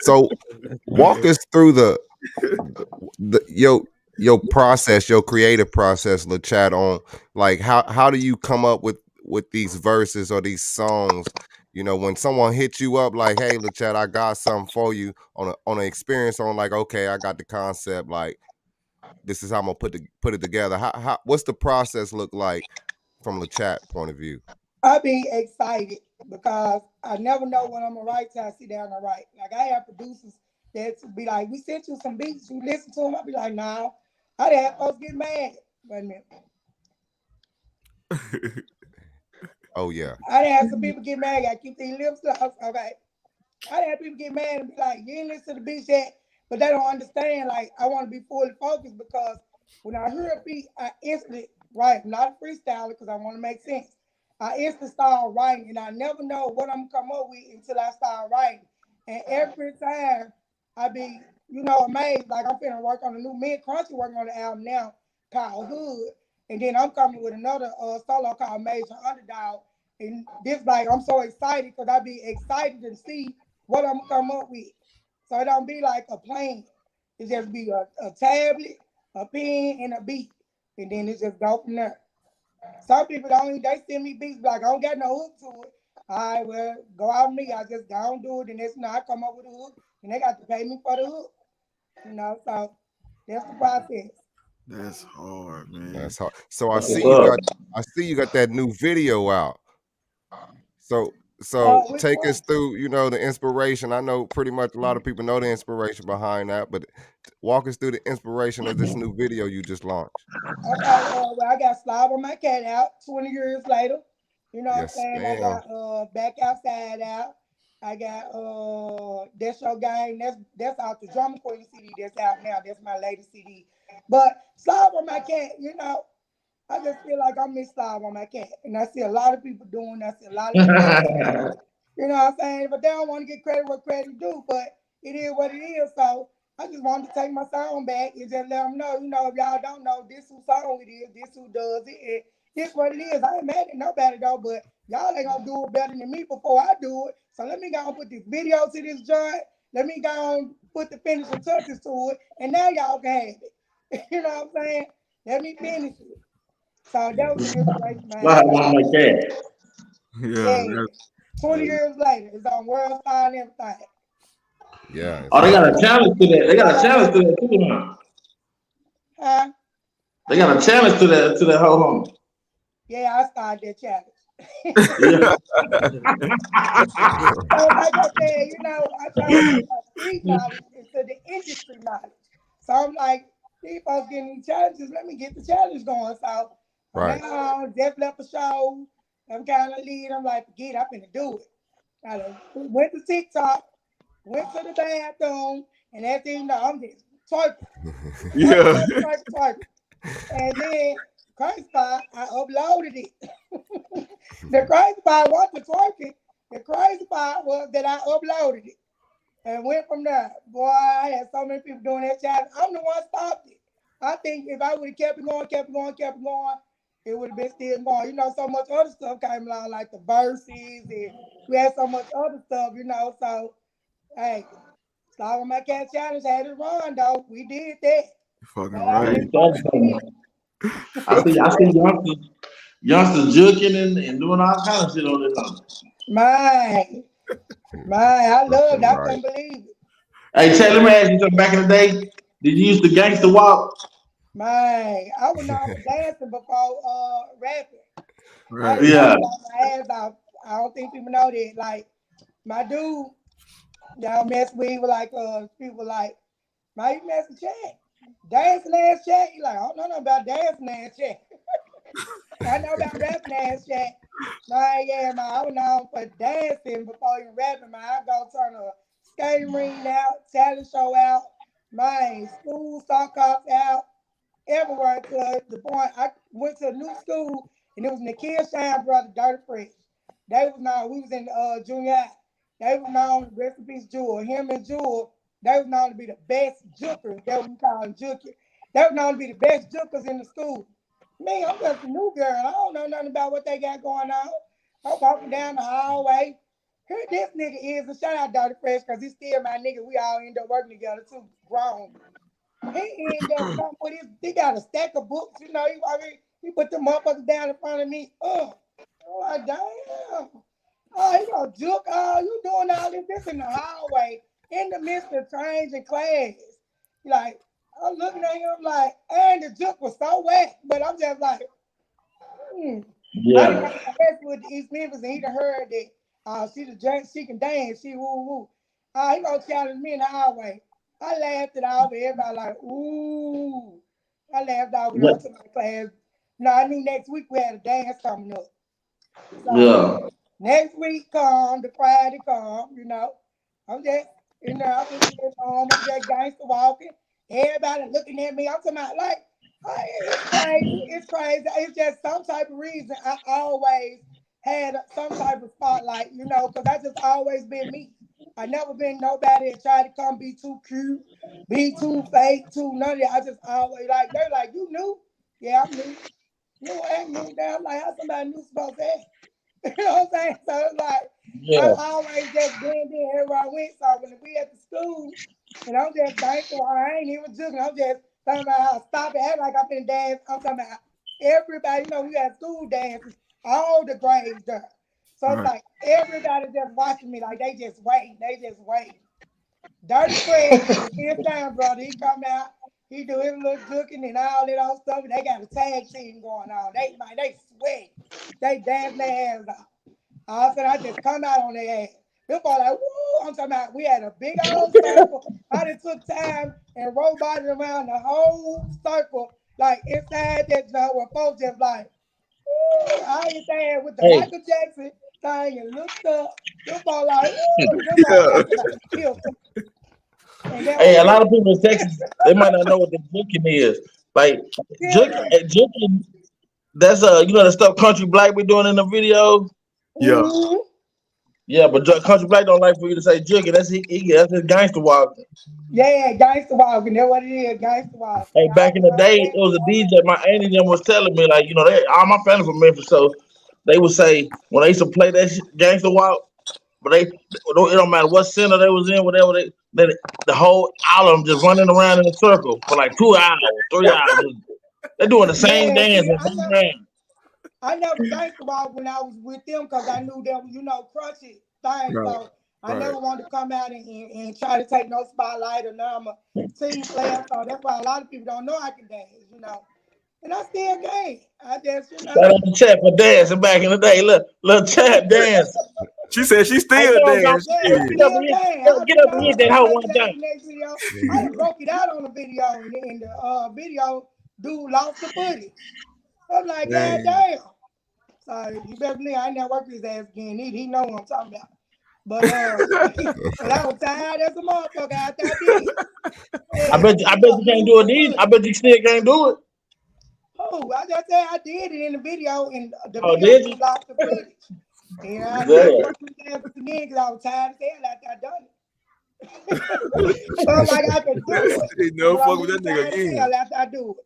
[SPEAKER 1] So walk us through your process, your creative process, LaChat, on like how do you come up with these verses or these songs? When someone hits you up like, hey, LaChat, I got something for you on an experience on like, okay, I got the concept, like this is how I'm gonna put it together. How what's the process look like from LaChat point of view?
[SPEAKER 4] I be excited because I never know what I'm gonna write till I sit down and write. Like I have producers that be like, we sent you some beats, you listen to them. I be like, nah. I done have folks get mad. Wait a minute.
[SPEAKER 1] Oh yeah.
[SPEAKER 4] I done have some people get mad. I keep their lips up. Okay. I done have people get mad and be like, you ain't listen to the beats yet, but they don't understand. Like I want to be fully focused because when I hear a beat, I instantly write. I'm not a freestyler because I want to make sense. I instantly start writing, and I never know what I'm gonna come up with until I start writing. And every time I be, amazed. Like I'm finna work on a new Crunchy working on the album now called Hood, and then I'm coming with another solo called Major Underdog. And this like I'm so excited because I be excited to see what I'm gonna come up with. So it don't be like a plane. It just be a tablet, a pen, and a beat, and then it just go from there. Some people they send me beats like I don't got no hook to it. All right, well, go out with me. I just go and do it, and I come up with a hook, and they got to pay me for the hook. So that's the process.
[SPEAKER 3] That's hard, man.
[SPEAKER 1] That's hard. So I see you got that new video out. So take us through, the inspiration. I know pretty much a lot of people know the inspiration behind that, but walk us through the inspiration of this new video you just launched.
[SPEAKER 4] Okay, well, I got Slob on My Cat out 20 years later. You know what I'm
[SPEAKER 1] Yes,
[SPEAKER 4] saying? I
[SPEAKER 1] ma'am.
[SPEAKER 4] got Back Outside Out. I got That's Your Game. That's out the Drama Queen CD that's out now. That's my latest CD. But Slob on My Cat, you know, I just feel like I miss Slob on My Cat. And I see a lot of people doing, I see a lot of people you know what I'm saying? But they don't want to get credit where credit due, but it is what it is. So I just wanted to take my song back and just let them know, you know, if y'all don't know, this who song it is, this who does it, and this what it is. I ain't mad at nobody though, but y'all ain't gonna do it better than me before I do it. So let me go and put this video to this joint. Let me go and put the finishing touches to it, and now y'all can have it. You know what I'm saying? Let me finish it. So that was the inspiration behind
[SPEAKER 5] Slide
[SPEAKER 4] it.
[SPEAKER 5] on my cat.
[SPEAKER 3] Yeah,
[SPEAKER 4] Yeah. 20 years later, it's on World Star and everything.
[SPEAKER 1] Yeah.
[SPEAKER 5] Oh, they got a challenge to that. They got a challenge to that too, huh?
[SPEAKER 4] Huh?
[SPEAKER 5] They got a challenge to that whole home.
[SPEAKER 4] Yeah, I started that challenge.
[SPEAKER 5] Yeah.
[SPEAKER 4] So like I said, you know, I try to take my street knowledge into the industry knowledge. So I'm like, these folks getting these challenges, let me get the challenge going. So from
[SPEAKER 1] Right.
[SPEAKER 4] now on, Jeff left a show. I'm kind of lead. I'm like, forget, I'm finna do it. I done went to TikTok, went to the bathroom, and that thing, no, I'm just twerking.
[SPEAKER 3] yeah.
[SPEAKER 4] Twerking. And then, crazy part, I uploaded it. The crazy part wasn't the twerking. The crazy part was that I uploaded it and went from there. Boy, I had so many people doing that challenge. I'm the one stopped it. I think if I would have kept it going, it would have been still going. You know, so much other stuff came along, like the verses, and we had so much other stuff, you know. So, hey, Slide on My Cat Challenge had it run, though. We did that.
[SPEAKER 3] Fucking
[SPEAKER 4] But I
[SPEAKER 3] right.
[SPEAKER 4] didn't first did.
[SPEAKER 5] I see youngsters juking and doing all kinds of shit on this one.
[SPEAKER 4] My, I loved it.
[SPEAKER 1] Fucking
[SPEAKER 4] I
[SPEAKER 1] right.
[SPEAKER 4] couldn't believe it.
[SPEAKER 5] Hey, Tay, let me ask you something. Back in the day, did you use the gangster walk?
[SPEAKER 4] I was known for dancing before rapping. I
[SPEAKER 3] Right.
[SPEAKER 4] used to
[SPEAKER 5] Yeah.
[SPEAKER 4] knock my ass off. I don't think people know that. Like my dude, y'all mess with he was like people like, my you mess with Chat. Dancing ass Chat. You like, I don't know nothing about dancing ass Chat. I know about rapping ass Chat. Man, I was known for dancing before you rapping, man. I go turn a skating ring out, talent show out, man, school sock off out, everywhere to the point I went to a new school and it was Nikhil Shine brother, Dirty Fresh. They was known, we was in junior high. They was known, rest in peace, Jewel. Him and Jewel, they was known to be the best jukers. That we call them jukers. They was known to be the best jukers in the school. Me, I'm just a new girl. I don't know nothing about what they got going on. I'm walking down the hallway. Here this nigga is, and shout out Dirty Fresh, because he's still my nigga. We all end up working together too, grown. He ended up coming with his, he got a stack of books, you know, he put the motherfuckers down in front of me. I'm like, damn. Oh, he gonna juke. Oh, you doing all this in the hallway in the midst of changing class. Like, I'm looking at him like, and the juke was so wet, but I'm just like, hmm. I didn't
[SPEAKER 5] Yeah.
[SPEAKER 4] got my best with East Memphis and he done heard that she can dance, she woo woo. He gonna challenge me in the hallway. I laughed it off, everybody like, ooh. I laughed off and
[SPEAKER 5] Yeah.
[SPEAKER 4] on to my class. No, I knew next week we had a dance coming up. So
[SPEAKER 5] Yeah.
[SPEAKER 4] next week come, the Friday come, you know. I'm just, you know, I'm just getting home, I'm just gangster walking. Everybody looking at me. I'm talking about like, it's crazy. It's crazy. It's just some type of reason I always had some type of spotlight, you know, because I just always been me. I never been nobody that tried to come be too cute, be too fake, too none of that. I just always like, they're like, you knew? Yeah, I'm new. New act, new down. Like, how somebody new supposed to act? You know what I'm saying? So it's like I
[SPEAKER 5] Yeah.
[SPEAKER 4] always just blend in everywhere I went. So when we at the school, and I'm just thankful, I ain't even joking. I'm just talking about how stop it, act like I've been dance. I'm talking about everybody, you know, we had school dances, all the grades there. So it's
[SPEAKER 3] Right.
[SPEAKER 4] like everybody just watching me, like they just waiting, Dirty Fred is his time, brother. He come out, he do his little juking and all that old stuff, and they got a tag team going on. They sweat. They dance their ass off. All of a sudden, I just come out on their ass. People like, woo! I'm talking about we had a big old circle. I just took time and roboted around the whole circle, like inside that joint where folks just like, I ain't there with the
[SPEAKER 5] Hey.
[SPEAKER 4] Michael Jackson thing and looked up. Them all like, ooh, them all killed.
[SPEAKER 5] Hey, a lot of people in Texas, they might not know what the juking is. Like juking, that's you know the stuff Country Black be doing in the video.
[SPEAKER 3] Yeah.
[SPEAKER 4] Mm-hmm.
[SPEAKER 5] Yeah, but Country Black don't like for you to say juking. That's his gangster walking.
[SPEAKER 4] Yeah, gangster walking. That's what it is, gangster walking.
[SPEAKER 5] Hey, back in the day, it was a DJ. My auntie them was telling me like, you know, all my family from Memphis, so they would say when they used to play that gangster walk, but it don't matter what center they was in, whatever the whole album just running around in a circle for like 2 hours, 3 hours. They're doing the same dance.
[SPEAKER 4] I never gangster walk when I was with them because I knew them, you know, crunchy things.
[SPEAKER 3] Right.
[SPEAKER 4] So I never wanted to come out and try to take no spotlight or none. I'm a team player, so that's why a lot of people don't know I can dance, you know. And I still game. I just, you know.
[SPEAKER 5] Shout out to Chat for dancing back in the day. Little Chat dance.
[SPEAKER 3] She said she still dance.
[SPEAKER 5] Get up and hit that hoe one time.
[SPEAKER 4] I broke it out on the video, and the video dude lost the footage. I'm like, God damn. So you better believe I ain't never worked his ass again. He know what I'm talking about. But but I was tired as a motherfucker after I did.
[SPEAKER 5] I bet you can't do it. I bet you still can't do it.
[SPEAKER 4] Oh, I just said I did it in the video, and the
[SPEAKER 5] video
[SPEAKER 4] lost the footage. And I never worked with his ass again because I was tired as hell after I done it. So I'm like, I can do it.
[SPEAKER 3] He never fuck with that nigga again.
[SPEAKER 4] After I do it.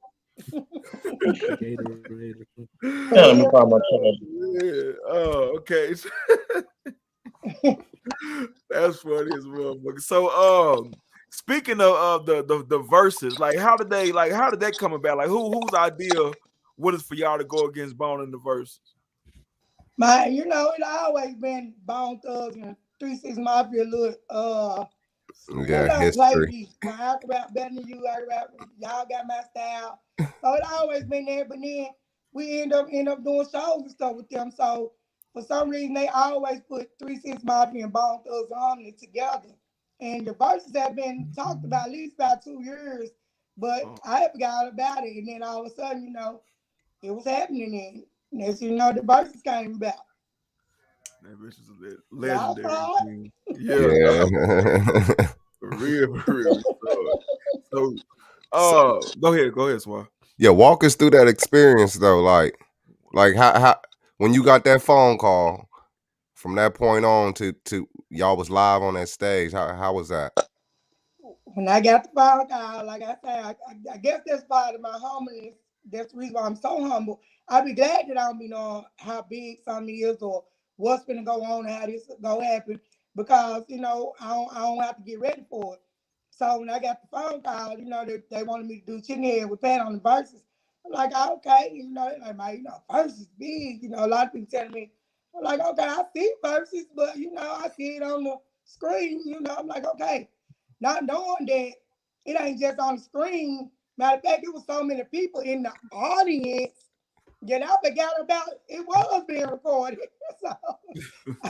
[SPEAKER 3] Oh, okay. That's funny as well. So, speaking of the verses, like how did that come about? Like whose idea was for y'all to go against Bone in the verses?
[SPEAKER 4] You know, it always been Bone Thugs and 3-6 Mafia. Look, history. I rap better than you. I rap. Y'all got my style. So it always been there. But then we end up doing shows and stuff with them. So for some reason they always put 3-6 Mafia and Bone Thugs and Harmony together. And the verses have been talked about at least about 2 years. But I forgot about it. And then all of a sudden, you know, it was happening. And as you know, the verses came about.
[SPEAKER 3] That bitch is legendary.
[SPEAKER 5] Yeah.
[SPEAKER 3] Real. So, go ahead, Swat.
[SPEAKER 1] Yeah, walk us through that experience though. Like how when you got that phone call from that point on to y'all was live on that stage. How was that?
[SPEAKER 4] When I got the phone call, like I said, I guess that's part of my humbleness. That's the reason why I'm so humble. I'd be glad that I don't be knowing how big something is or what's going to go on and how this is going to happen because, you know, I don't have to get ready for it. So when I got the phone call, you know, they wanted me to do Chicken Head with Pat on the verses. I'm like, okay, you know, like, verses big. You know, a lot of people telling me, I'm like, okay, I see verses, but, you know, I see it on the screen. You know, I'm like, okay. Not knowing that it ain't just on the screen. Matter of fact, it was so many people in the audience that I forgot about it was being recorded. So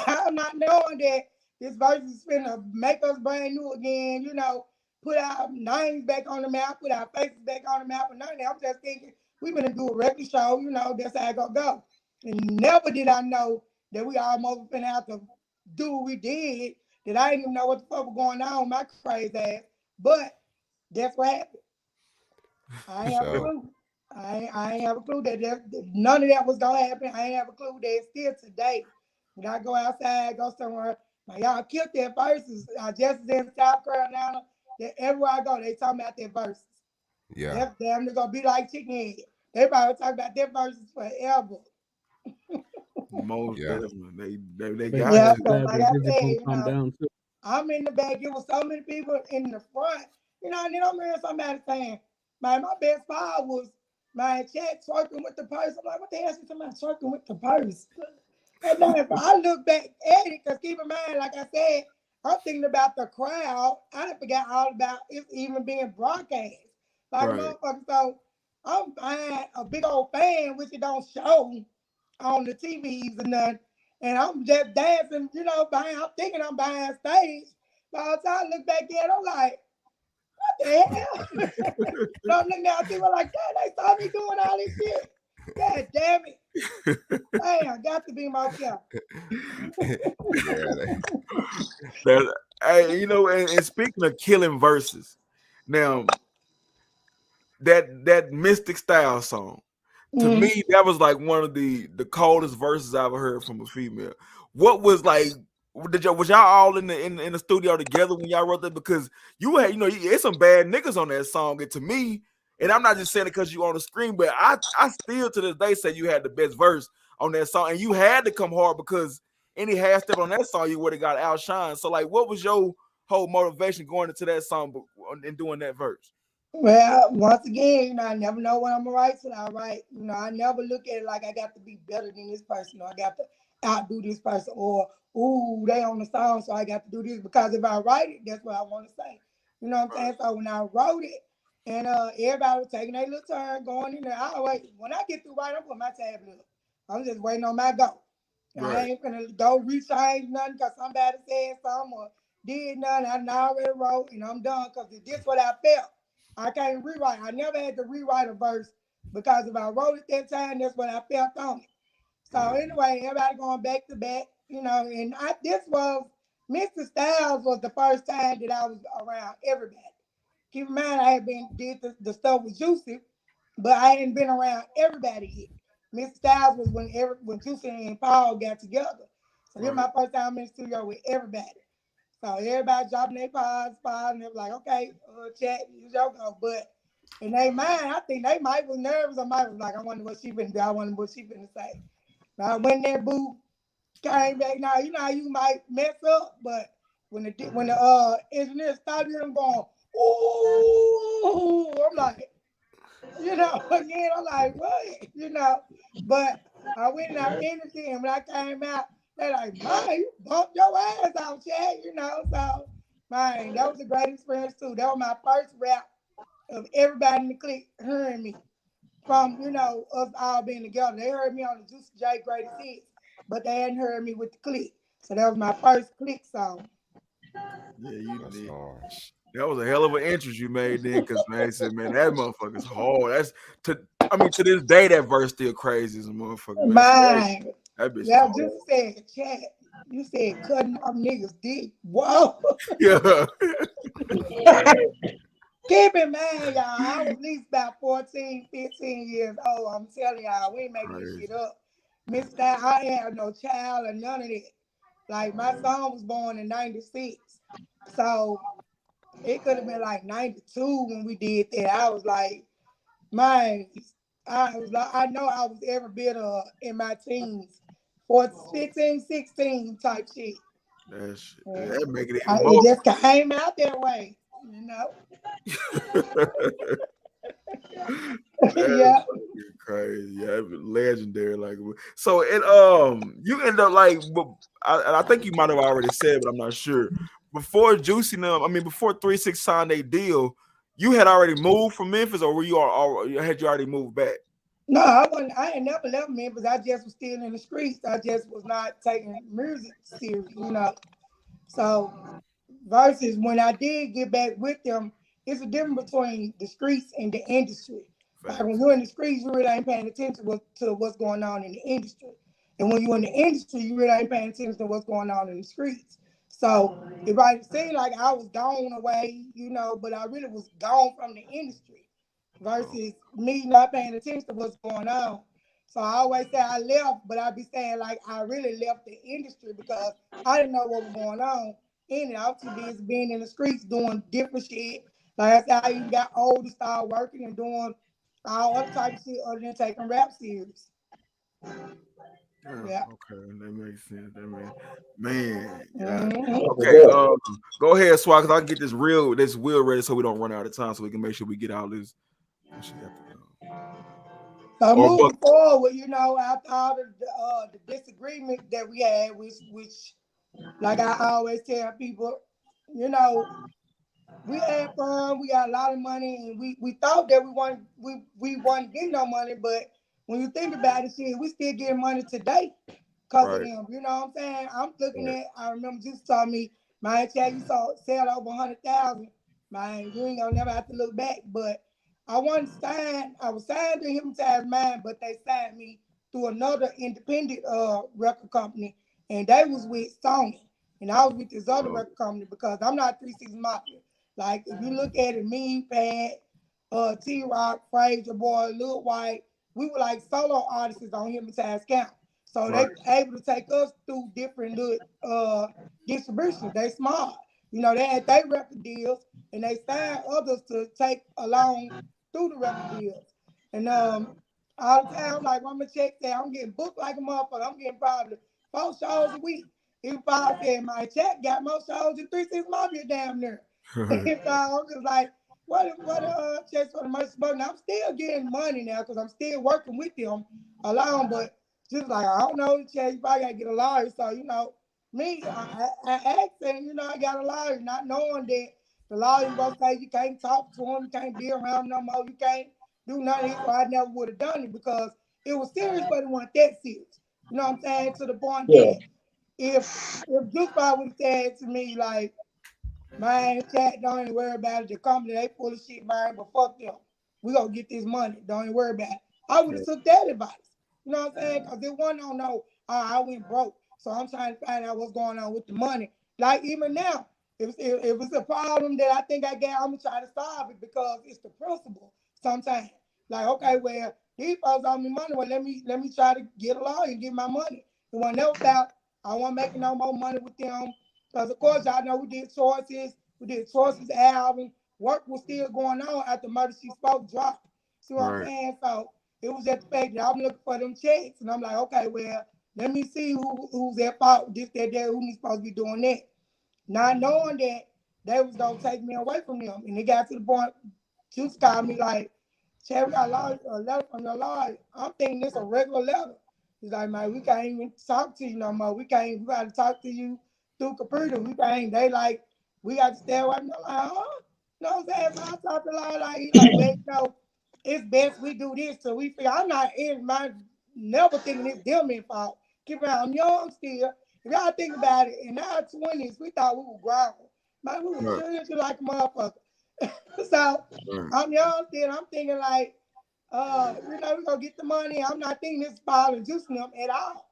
[SPEAKER 4] I'm not knowing that this verse is finna make us brand new again, you know, put our names back on the map, put our faces back on the map, and none of that. I'm just thinking we're gonna do a record show, you know, that's how it gonna go. And never did I know that we almost finna have to do what we did. That I didn't even know what the fuck was going on with my crazy ass. But that's what happened. I ain't have a clue. I ain't have a clue that none of that was gonna happen. I ain't have a clue that still today. When I go outside, go somewhere, like y'all killed their verses. Just in South Carolina, that everywhere I go, they talking about their verses.
[SPEAKER 1] Yeah.
[SPEAKER 4] That's damn, they're gonna be like Chicken Head. They probably talk about their verses forever.
[SPEAKER 3] Most definitely. They
[SPEAKER 4] got
[SPEAKER 3] it.
[SPEAKER 4] So like I said, you know, I'm in the back. It was so many people in the front. You know, and then I'm hearing somebody saying, my best part was my chat twerking with the purse. I'm like, what the hell is somebody twerking with the purse? And then if I look back at it, because keep in mind, like I said, I'm thinking about the crowd. I forgot all about it even being broadcast. Like motherfucker, so I'm buying a big old fan, which it don't show on the TVs and nothing. And I'm just dancing, you know, I'm thinking I'm behind stage. By the time I look back at it, I'm like, what the hell? So I'm looking at people like, God, they saw me doing all this shit. God damn it. Damn, got to be MAFIA.
[SPEAKER 3] Hey, you know, and speaking of killing verses, now that Mystic Style song, to me, that was like one of the coldest verses I've ever heard from a female. What was like? Was y'all all in the studio together when y'all wrote that? Because you had, you know, it's some bad niggas on that song. And to me, and I'm not just saying it because you on the screen, but I still to this day say you had the best verse on that song, and you had to come hard because any half step on that song you would have got outshined. So like, what was your whole motivation going into that song and doing that verse?
[SPEAKER 4] Well, once again, you know, I never know what I'm gonna write till I write. You know, I never look at it like I got to be better than this person or I got to outdo this person or ooh, they on the song, so I got to do this. Because if I write it, that's what I want to say. You know what I'm saying? So when I wrote it and everybody was taking their little turn going in there, I wait. When I get through writing, I put my tablet up. I'm just waiting on my go. Right. I ain't gonna go rechange nothing because somebody said something or did nothing. I already wrote and I'm done because this what I felt. I can't rewrite. I never had to rewrite a verse because if I wrote it that time, that's what I felt on it. So anyway, everybody going back to back, you know, and this was Mr. Styles was the first time that I was around everybody. Keep in mind, I had did the stuff with Juicy, but I hadn't been around everybody yet. Mr. Styles was when Juicy and Paul got together. So this was my first time in the studio with everybody. So everybody dropping their pods, and they were like, okay, chat, use your go. But in their mind, I think they might was nervous. I might was like, I wonder what she finna do. I wonder what she finna say. Now when that boo came back, now you know how you might mess up, but when the engineer started, I'm going, ooh, I'm like, you know, again, I'm like, what? You know, but I went and I finished it, and when I came out, they're like, man, you bumped your ass out, Chad, you know, so, man, that was a great experience, too. That was my first rap of everybody in the clique hearing me from, you know, us all being together. They heard me on the Juicy J Greatest Hits, but they hadn't heard me with the clique. So that was my first clique song.
[SPEAKER 3] Yeah, you did. That was a hell of an entrance you made then, because man said, man, that motherfucker's hard. That's to this day that verse still crazy as a motherfucker, man.
[SPEAKER 4] Man,
[SPEAKER 3] So that bitch is
[SPEAKER 4] yeah,
[SPEAKER 3] hard.
[SPEAKER 4] just said, Chad, you said cutting off niggas dick. Whoa.
[SPEAKER 3] Yeah.
[SPEAKER 4] Keep in mind, y'all, I was at least about 14, 15 years old. I'm telling y'all, we ain't making this shit up. Mr. I ain't have no child or none of that. Like, my son was born in 96. So it could have been like 92 when we did that. I was like, man, I know I was every bit in my teens. 15, 16 type shit.
[SPEAKER 3] That shit. That make it
[SPEAKER 4] even
[SPEAKER 3] more.
[SPEAKER 4] It just came out that way, you know. Yeah.
[SPEAKER 3] Crazy. Yeah, legendary. Like, so it you end up like I think you might have already said, but I'm not sure. Before Juicy before 3-6 signed a deal, you had already moved from Memphis, or were you had you already moved back?
[SPEAKER 4] No, I wasn't. I ain't never left Memphis. I just was still in the streets. I just was not taking music serious, you know. So versus when I did get back with them, it's a difference between the streets and the industry. Like when you're in the streets, you really ain't paying attention to what's going on in the industry. And when you're in the industry, you really ain't paying attention to what's going on in the streets. So it might seem like I was gone away, you know, but I really was gone from the industry versus me not paying attention to what's going on. So I always say I left, but I be saying like I really left the industry because I didn't know what was going on in it. I was too busy being in the streets doing different shit. Like I said, I even got old to start working and doing all other type of shit other than taking rap serious.
[SPEAKER 3] Yeah. Okay, that makes sense. That man. Yeah.
[SPEAKER 4] Mm-hmm.
[SPEAKER 3] Okay. Go ahead, Swag, because I can get this wheel ready so we don't run out of time, so we can make sure we get all this.
[SPEAKER 4] So moving forward, you know, after all the disagreement that we had, which like I always tell people, you know, we had fun, we got a lot of money, and we thought that we wasn't getting no money, but when you think about it, shit, we still getting money today because of them. You know what I'm saying? I'm looking at. I remember just told me, man, Chad, you sell over 100,000. Man, you ain't gonna never have to look back. But I wasn't signed. I was signed to Hypnotize Mind, but they signed me through another independent record company, and they was with Sony, and I was with this other record company because I'm not 3 6 Mafia. Like if you look at it, me, Pat, T Rock, Frazier Boy, Lil White, we were like solo artists on Hypnotized Count. So they able to take us through different distributions. They smart. You know, they had their record deals and they signed others to take along through the record deals. And all the time, like when I'm gonna check that, I'm getting booked like a motherfucker. I'm getting probably 4 shows a week. If I said my chat got more shows than 3 6 Mafia damn near. So I'm just like, what just for the mercy button. I'm still getting money now because I'm still working with them alone, but just like I don't know, Chad, you probably gotta get a lawyer. So, you know, me, I asked him, you know, I got a lawyer, not knowing that the lawyer gonna say you can't talk to him, you can't be around no more, you can't do none of this. So I never would have done it because it was serious, but it wasn't that serious. You know what I'm saying? To the point that if Juice Bar would have said to me like, man, chat, don't even worry about it. The company, they full of shit, man, but fuck them. We gonna get this money. Don't even worry about it. I would have took that advice. You know what I'm saying? Because it wasn't on no, I went broke. So I'm trying to find out what's going on with the money. Like even now, if it's a problem that I think I got, I'm gonna try to solve it because it's the principle sometimes. Like, okay, well, these folks owe me money. Well, let me try to get a lawyer and get my money. It wasn't never about I wasn't making no more money with them. Because of course y'all know we did Choices album. Work was still going on after Murder She Spoke dropped. See what I'm saying? So it was just the fact that I'm looking for them checks, and I'm like, okay, well, let me see who's at fault, this, that, who's supposed to be doing that. Not knowing that they was gonna take me away from them. And it got to the point, Juice called me like, Chad, we got a letter from your lawyer. I'm thinking this a regular letter. He's like, man, we can't even talk to you no more. We gotta talk to you through computer. They like, we got to stay away from the line. Huh? You know what I'm saying? So I talked to the line like, he like, well, you know, it's best we do this. So we figure, I'm not in my, never thinking it's them in fault. Keep around, I'm young still. If y'all think about it, in our 20s, we thought we were grown. Man, we were children like a motherfucker. So I'm young still. I'm thinking like, you know, we're going to get the money. I'm not thinking this fall and juicing them at all.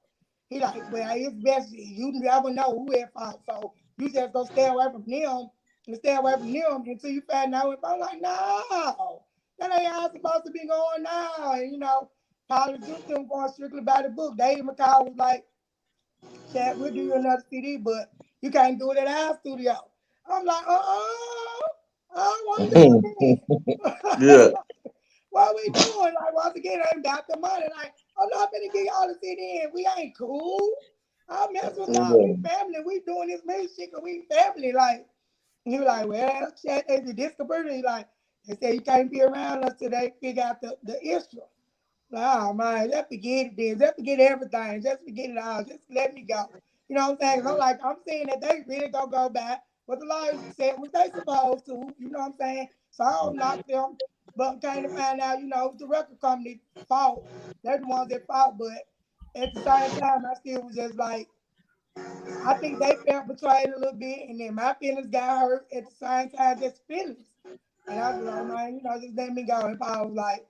[SPEAKER 4] He like, well, it's best you never know who at fault. So you just go stay away from them and stay away from them until you find out if I'm like, no, that ain't how it's supposed to be going now. And you know, Paul Juice them going strictly by the book. Dave McCall was like, Chad, we'll do you another CD, but you can't do it at our studio. I'm like, I don't want to do it then. What we doing? Like, once again, I ain't got the money. Like, I'm not gonna get y'all to sit in. We ain't cool. I mess with y'all. We family. We doing this music shit because we family. Like, he was like, well, Chad, they did this computer. He like, they say you can't be around us till they figure out the issue. Like, oh man, just forget it then. Just forget everything. Just forget it all. Just let me go. You know what I'm saying? So I'm saying that they really gonna go back. What the lawyers said was they supposed to. You know what I'm saying? So I don't knock them. But came to find out, you know, the record company fault. They're the ones that fought. But at the same time, I still was just like, I think they felt betrayed a little bit. And then my feelings got hurt at the same time, just feelings. And I was like, man, you know, just let me go. And Paul was like,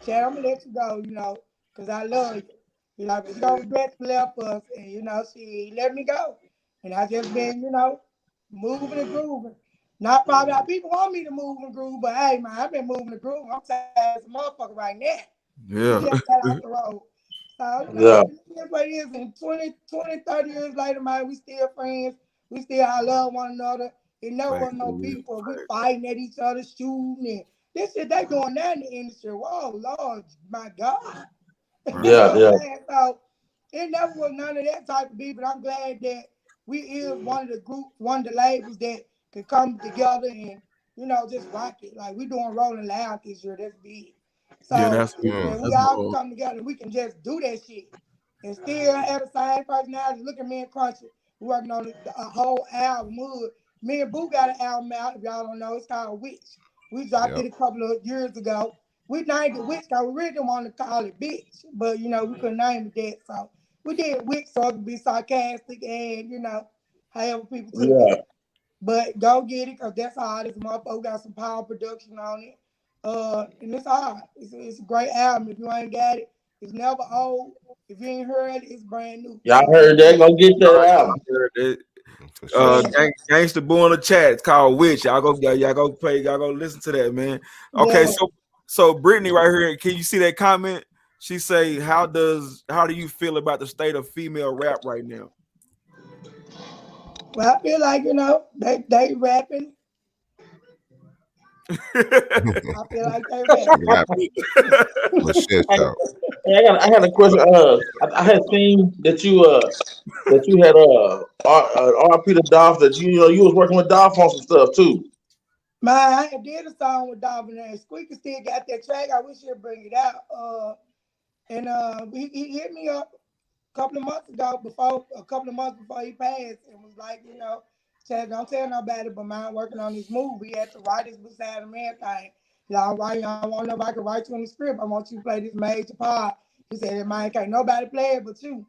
[SPEAKER 4] Chad, I'm gonna let you go, you know, because I love you. You know, but you don't regret to left us. And, you know, she let me go. And I just been, you know, moving and grooving. Not probably how people want me to move and groove, but hey, man, I've been moving and grooving. I'm tired as a motherfucker right now.
[SPEAKER 3] Yeah.
[SPEAKER 4] We just got off the road. So, you know, it's what it is. And 30 years later, man, we still friends. We still love one another. It never was no beef where we fighting at each other, shooting. And this shit they doing that in the industry. Whoa, Lord, my God. You know what I'm saying? So it never was none of that type of beef, but I'm glad that we is one of the groups, one of the labels that can come together and, you know, just rock it. Like we doing Rolling Loud this year, that's big. So when we all can come together, we can just do that shit and still have the same personality. Look at me and Crunchy. We working on a whole album. Me and Boo got an album out, if y'all don't know, it's called Witch. We dropped it a couple of years ago. We named it Witch because we really didn't want to call it Bitch, but you know, we couldn't name it that. So we did Witch so it could be sarcastic and, you know, however people took it. But go get it because that's hard. This motherfucker got some power production on it. And it's hard. It's a great album. If you ain't got it, It's never old. If you ain't heard it, it's brand new.
[SPEAKER 5] Y'all heard that? Go get that album.
[SPEAKER 1] For sure.
[SPEAKER 3] Gangsta Boo in the chat. It's called Witch. Y'all go play. Y'all go listen to that, man. Okay,
[SPEAKER 4] Yeah.
[SPEAKER 3] so Brittany right here. Can you see that comment? She say, how do you feel about the state of female rap right now?
[SPEAKER 4] Well, I feel like, they rapping. I feel like they rapping.
[SPEAKER 1] Well, shit, though.
[SPEAKER 5] Hey, I had a question. I had seen that you had RP to Dolph, that you was working with Dolph on some stuff too.
[SPEAKER 4] Man, I did a song with Dolph and Squeaky still got that track. I wish he'd bring it out. And he hit me up a couple of months before he passed, and was like, Chad, don't tell nobody, but man, working on this movie. He had to write this beside a man thing. I want nobody to write you in the script. I want you to play this major part. He said, man, can't nobody play it but you.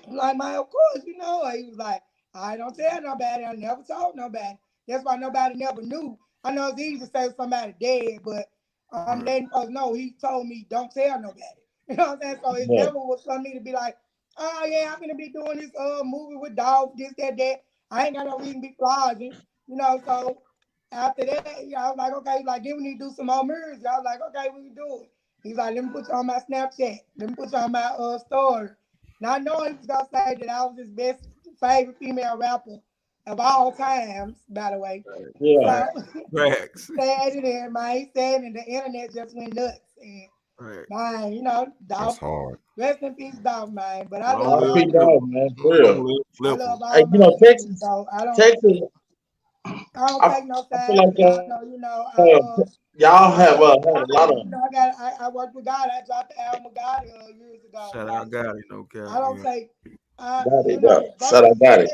[SPEAKER 4] I'm like, man, of course, He was like, I don't tell nobody. I never told nobody. That's why nobody never knew. I know it's easy to say somebody dead, but I'm letting us know he told me don't tell nobody. You know what I'm saying? So it never was for me to be like, oh yeah, I'm gonna be doing this movie with Dolph, this, that. I ain't got no reason to be flogging, So after that, I was like, okay, like then we need to do some more mirrors. I was like, okay, we can do it. He's like, let me put you on my Snapchat. Let me put you on my story. Not knowing he was gonna say that I was his best favorite female rapper of all times, by the way.
[SPEAKER 5] Yeah.
[SPEAKER 4] So said it in, man. He said, and the internet just went nuts. And man, Dolph.
[SPEAKER 1] That's hard.
[SPEAKER 4] Rest in peace, Dolph, man. But I love
[SPEAKER 5] Dolph, man. Real.
[SPEAKER 4] I love all
[SPEAKER 5] Hey, Texas.
[SPEAKER 4] so I don't take no
[SPEAKER 5] I
[SPEAKER 4] sides.
[SPEAKER 5] feel like y'all have had a lot of.
[SPEAKER 4] I worked with God. I dropped the album with God years ago.
[SPEAKER 3] Shout out Gotti, no cap.
[SPEAKER 4] I don't take.
[SPEAKER 5] Shout out Gotti.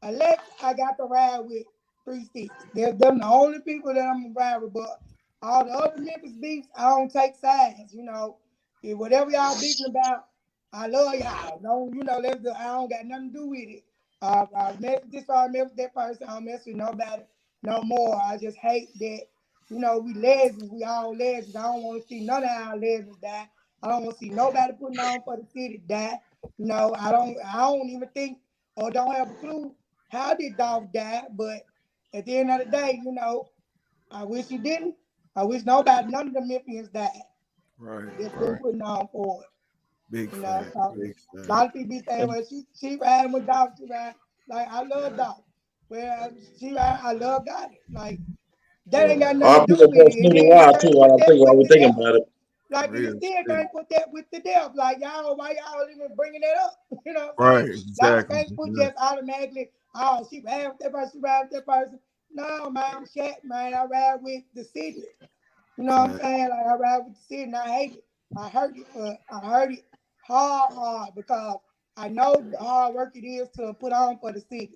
[SPEAKER 4] Unless I got to ride with 3 Sticks. They're them the only people that I'm gonna ride with. But all the other Memphis beefs, I don't take sides. If whatever y'all beefing about, I love y'all. Don't I don't got nothing to do with it. I mess with that person. I don't mess with nobody no more. I just hate that. We legends. We all legends. I don't want to see none of our legends die. I don't want to see nobody putting on for the city die. I don't even think or don't have a clue how did Dolph die. But at the end of the day, I wish he didn't. I wish none of the Memphians died.
[SPEAKER 3] Right.
[SPEAKER 4] Just been putting on for it.
[SPEAKER 3] Big
[SPEAKER 4] So
[SPEAKER 3] a
[SPEAKER 4] lot of people be saying, well, she riding with Dolph, she riding. Like, I love Dolph. Well, she riding, I love Gotti. Like, that ain't got nothing to do with it. And then you can't put that with the death.
[SPEAKER 5] About it.
[SPEAKER 4] Like, you still can't put that with the death. Like, why y'all even bringing that up? You know what I'm saying?
[SPEAKER 3] Right, exactly.
[SPEAKER 4] Y'all can't put just automatically, oh, she riding with that person, she riding with that person. No, man, I'm chat, man. I ride with the city. You know what I'm saying? Like, I ride with the city and I hate it. I heard it hard because I know the hard work it is to put on for the city.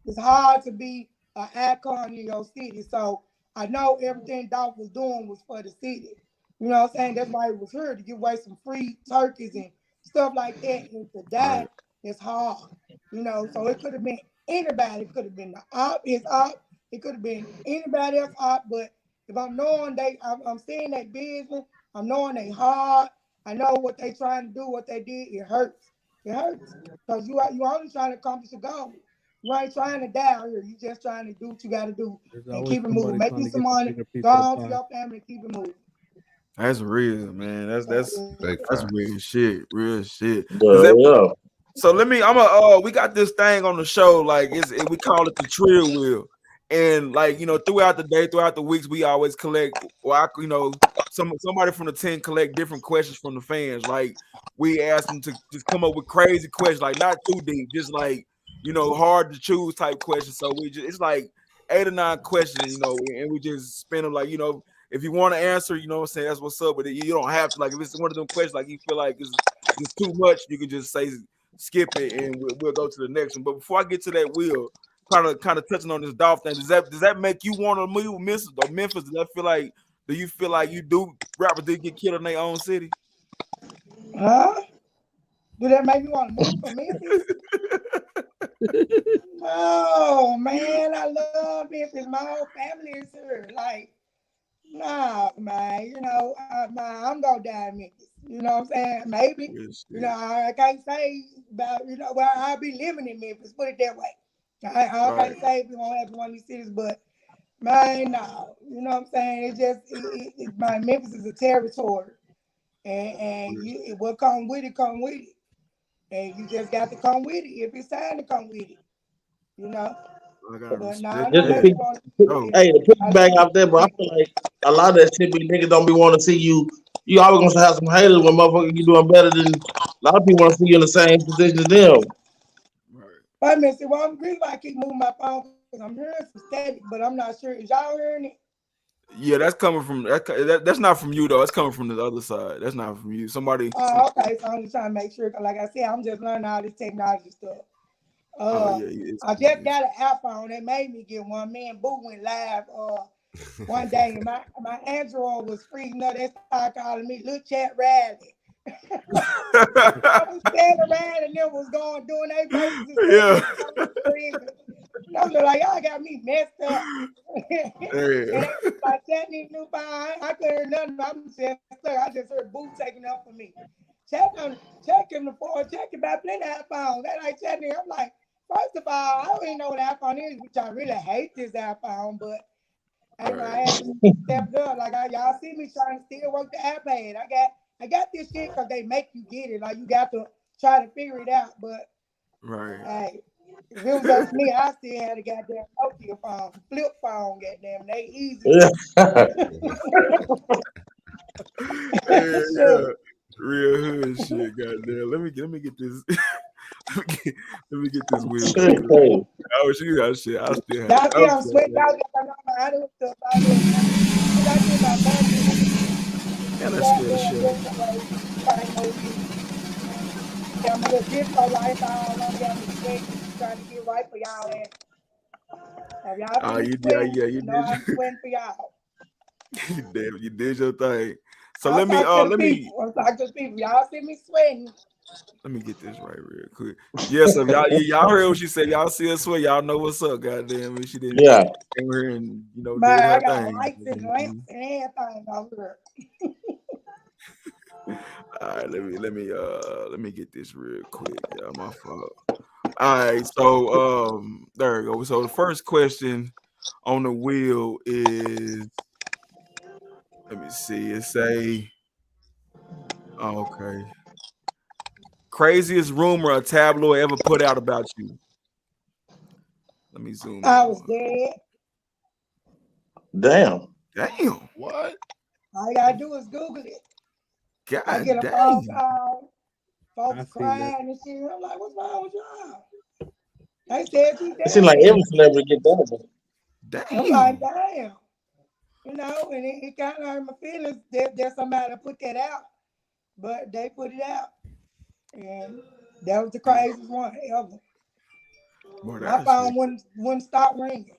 [SPEAKER 4] It's hard to be an icon in your city. So I know everything Dolph was doing was for the city. You know what I'm saying? That's why he was here to give away some free turkeys and stuff like that. And to die is hard. So it could have been anybody. It could have been the op, his op. It could have been anybody else op. But if I'm knowing I'm seeing that business, I'm knowing they hard. I know what they trying to do, what they did. It hurts. It hurts because you only trying to accomplish a goal. You ain't trying to die out here. You just trying to do what you got to do and keep it moving. Make you some money. Go home to your family and keep it moving.
[SPEAKER 3] That's real, man. That's real shit. Real shit. So we got this thing on the show, like we call it the trill wheel. And like, throughout the day, throughout the weeks, we always collect, somebody from the 10 collect different questions from the fans. Like we ask them to just come up with crazy questions, like not too deep, just like, hard to choose type questions. So it's like 8 or 9 questions, and we just spin them like, if you want to answer, what I'm saying, that's what's up. But you don't have to, like, if it's one of them questions, like you feel like it's too much, you can just say skip it and we'll go to the next one. But before I get to that wheel, kind of touching on this Dolph thing, does that make you want to move with Memphis? Do you feel like rappers did get killed in their own city?
[SPEAKER 4] Huh? Do that make me want to move from Memphis? Oh man, I love Memphis. My whole family is here. Like, nah, man. I'm gonna die in Memphis. You know what I'm saying? Maybe.
[SPEAKER 3] Yes,
[SPEAKER 4] You know, I can't say about, well, I'll be living in Memphis, put it that way. I
[SPEAKER 3] right.
[SPEAKER 4] can't say if it won't happen in one of these cities, but man, no. You know what I'm saying? It's just, my Memphis is a territory. And it will come with it, come with it. And you just got to come with it if it's time to come with it. You know?
[SPEAKER 3] I gotta
[SPEAKER 4] But no,
[SPEAKER 3] respect
[SPEAKER 4] I don't
[SPEAKER 5] Just to
[SPEAKER 3] that.
[SPEAKER 4] ever
[SPEAKER 5] pick,
[SPEAKER 4] want
[SPEAKER 3] Oh,
[SPEAKER 5] hey, to pick
[SPEAKER 4] I
[SPEAKER 5] back
[SPEAKER 4] just,
[SPEAKER 5] out there, bro. I feel like a lot of that shit be niggas don't be want to see you. You always gonna have some haters when motherfuckers you doing better than a lot of people want to see you in the same position as them.
[SPEAKER 3] right.
[SPEAKER 4] wait a minute, well, I'm really why I keep moving my phone because I'm hearing some static, but I'm not sure. Is y'all hearing it?
[SPEAKER 3] Yeah, that's coming from that's not from you though. It's coming from the other side. That's not from you. Somebody.
[SPEAKER 4] Oh, okay. So I'm just trying to make sure. 'Cause like I said, I'm just learning all this technology stuff.
[SPEAKER 3] Oh
[SPEAKER 4] Uh,
[SPEAKER 3] yeah, it's
[SPEAKER 4] I just got an iPhone. They made me get one. Me and Boo went live one day, and my Android was freezing up. They started calling me LaChat Riley. I was standing around and them was going doing their faces and stuff
[SPEAKER 3] yeah.
[SPEAKER 4] on the screen. And I'm just like, y'all got me messed up. And
[SPEAKER 3] Yeah.
[SPEAKER 4] they was like, Chat need new phone. I couldn't hear nothing. I'm just stuck. I just heard Boo taking up for me. Checking the phone, checking about plenty of iPhones. They like chatting. I'm like, first of all, I don't even know what iPhone is, which I really hate this iPhone, but I know I
[SPEAKER 3] Right.
[SPEAKER 4] had to step it up. Like y'all see me trying to still work the iPad. I got this shit because they make you get it. Like you got to try to figure it out. But
[SPEAKER 3] Right.
[SPEAKER 4] hey, if it was up to me, I still had a goddamn Nokia phone, flip phone, goddamn. They easy.
[SPEAKER 5] Yeah.
[SPEAKER 3] Yeah, yeah.
[SPEAKER 4] Sure.
[SPEAKER 3] Real hood shit, goddamn. Let me get this. Let me get this wheel.
[SPEAKER 5] Shit, crazy.
[SPEAKER 3] I wish you got shit. I still have
[SPEAKER 4] Y'all see I'm
[SPEAKER 3] Nokia,
[SPEAKER 4] sweating
[SPEAKER 3] man.
[SPEAKER 4] out there. I do stuff out there. I got to about 30 minutes.
[SPEAKER 3] Man, that scared the
[SPEAKER 4] Goddamn
[SPEAKER 3] shit out of
[SPEAKER 4] getaway thing over here. Got my little disco lights all on, got me sweating, trying to get right for y'all. And if y'all see
[SPEAKER 3] me.
[SPEAKER 4] me
[SPEAKER 3] You did,
[SPEAKER 4] sweating,
[SPEAKER 3] yeah, you
[SPEAKER 4] know
[SPEAKER 3] did.
[SPEAKER 4] I'm sweating for y'all.
[SPEAKER 3] You did your thing. So
[SPEAKER 4] I'm
[SPEAKER 3] let me,
[SPEAKER 4] talking to the
[SPEAKER 3] let me,
[SPEAKER 4] people. I'm talking to the people. Y'all see me sweating.
[SPEAKER 3] let me get this right real quick. Yes, if y'all heard what she said. Y'all see her sweat. Y'all know what's up. Goddamn, if she didn't
[SPEAKER 5] Yeah.
[SPEAKER 3] came here and did
[SPEAKER 4] Man, I
[SPEAKER 3] her
[SPEAKER 4] got
[SPEAKER 3] thing.
[SPEAKER 4] lights and lamps and everything over
[SPEAKER 3] All right, let me get this real quick. Yeah, my fault. All right, so there we go. So the first question on the wheel is, let me see. It say, okay, craziest rumor a tabloid ever put out about you. Let me zoom in
[SPEAKER 4] I was
[SPEAKER 3] on.
[SPEAKER 4] dead.
[SPEAKER 5] Damn.
[SPEAKER 3] Damn.
[SPEAKER 1] What?
[SPEAKER 4] All you gotta do is Google it. I
[SPEAKER 3] God
[SPEAKER 4] get a phone
[SPEAKER 3] dang.
[SPEAKER 4] call, folks crying and shit. I'm like, what's wrong with y'all? They said you
[SPEAKER 5] It seems like
[SPEAKER 4] dead.
[SPEAKER 5] every celebrity get that.
[SPEAKER 4] I'm like,
[SPEAKER 3] Damn.
[SPEAKER 4] damn. And it kind of hurt my feelings that there's somebody put that out, but they put it out. And that was the craziest one ever.
[SPEAKER 3] Boy,
[SPEAKER 4] My
[SPEAKER 3] that shit.
[SPEAKER 4] phone wouldn't stop ringing.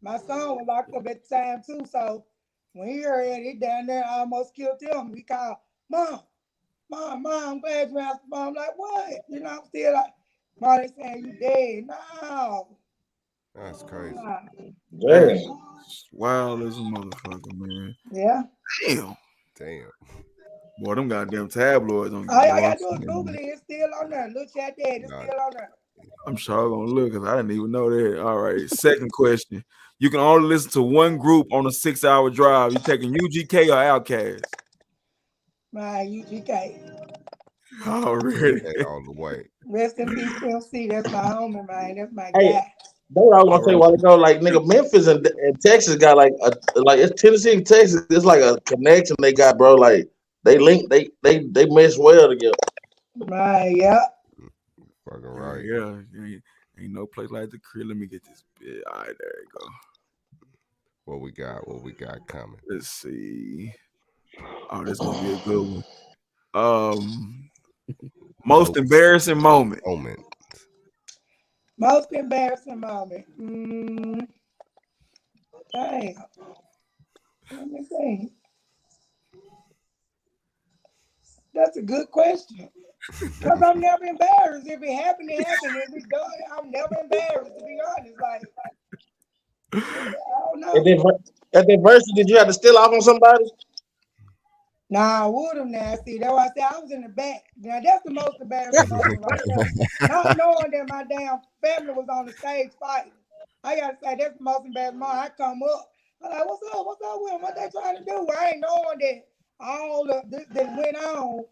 [SPEAKER 4] My son was locked up at the time too, so when he heard it down there, I almost killed him. He called, Mom, I'm glad you answered the phone. I'm like, what? I'm still like, Mom, they saying you dead. No.
[SPEAKER 1] That's crazy.
[SPEAKER 4] Nah.
[SPEAKER 3] That's
[SPEAKER 5] Damn.
[SPEAKER 3] wild as a motherfucker, man.
[SPEAKER 4] Yeah.
[SPEAKER 3] Damn.
[SPEAKER 1] Damn.
[SPEAKER 3] Boy, them goddamn tabloids on
[SPEAKER 4] All I
[SPEAKER 3] boy.
[SPEAKER 4] gotta do is Google it. It's still on there. Look at that. It's
[SPEAKER 1] Nah,
[SPEAKER 4] still on there.
[SPEAKER 3] I'm sure I'm gonna look because I didn't even know that. All right. Second question. You can only listen to one group on a 6-hour drive. You taking UGK or Outkast?
[SPEAKER 4] My UGK.
[SPEAKER 3] Already.
[SPEAKER 1] UGK all the way.
[SPEAKER 4] Rest in peace, PMC. That's my homie, man. That's my
[SPEAKER 5] Hey,
[SPEAKER 4] guy.
[SPEAKER 5] that's what I was
[SPEAKER 3] All
[SPEAKER 5] gonna say a
[SPEAKER 3] right.
[SPEAKER 5] while ago. Like nigga, Memphis and Texas got like it's Tennessee and Texas. It's like a connection they got, bro. Like they link, they mesh well together.
[SPEAKER 4] My, yeah.
[SPEAKER 1] Fucking right.
[SPEAKER 3] Yeah. Ain't no place like the crib. Let me get this bit. All right, there you go.
[SPEAKER 1] What we got coming?
[SPEAKER 3] Let's see. Oh, this is gonna be a good one. Most embarrassing moment.
[SPEAKER 4] Most embarrassing moment. Damn. Let me think. That's a good question. Because I'm never embarrassed. If it happened, it happened. If it done, I'm never embarrassed, to be honest. Like, I don't
[SPEAKER 5] At
[SPEAKER 4] know.
[SPEAKER 5] that, at that verse, did you have to steal off on somebody?
[SPEAKER 4] Nah, I would have now. See, that's why I said I was in the back. Now that's the most embarrassing moment right there. Not knowing that my damn family was on the stage fighting. I gotta say that's the most embarrassing moment. I come up, I'm like, what's up? What's up with them? What they trying to do? I ain't knowing that all of this that went on.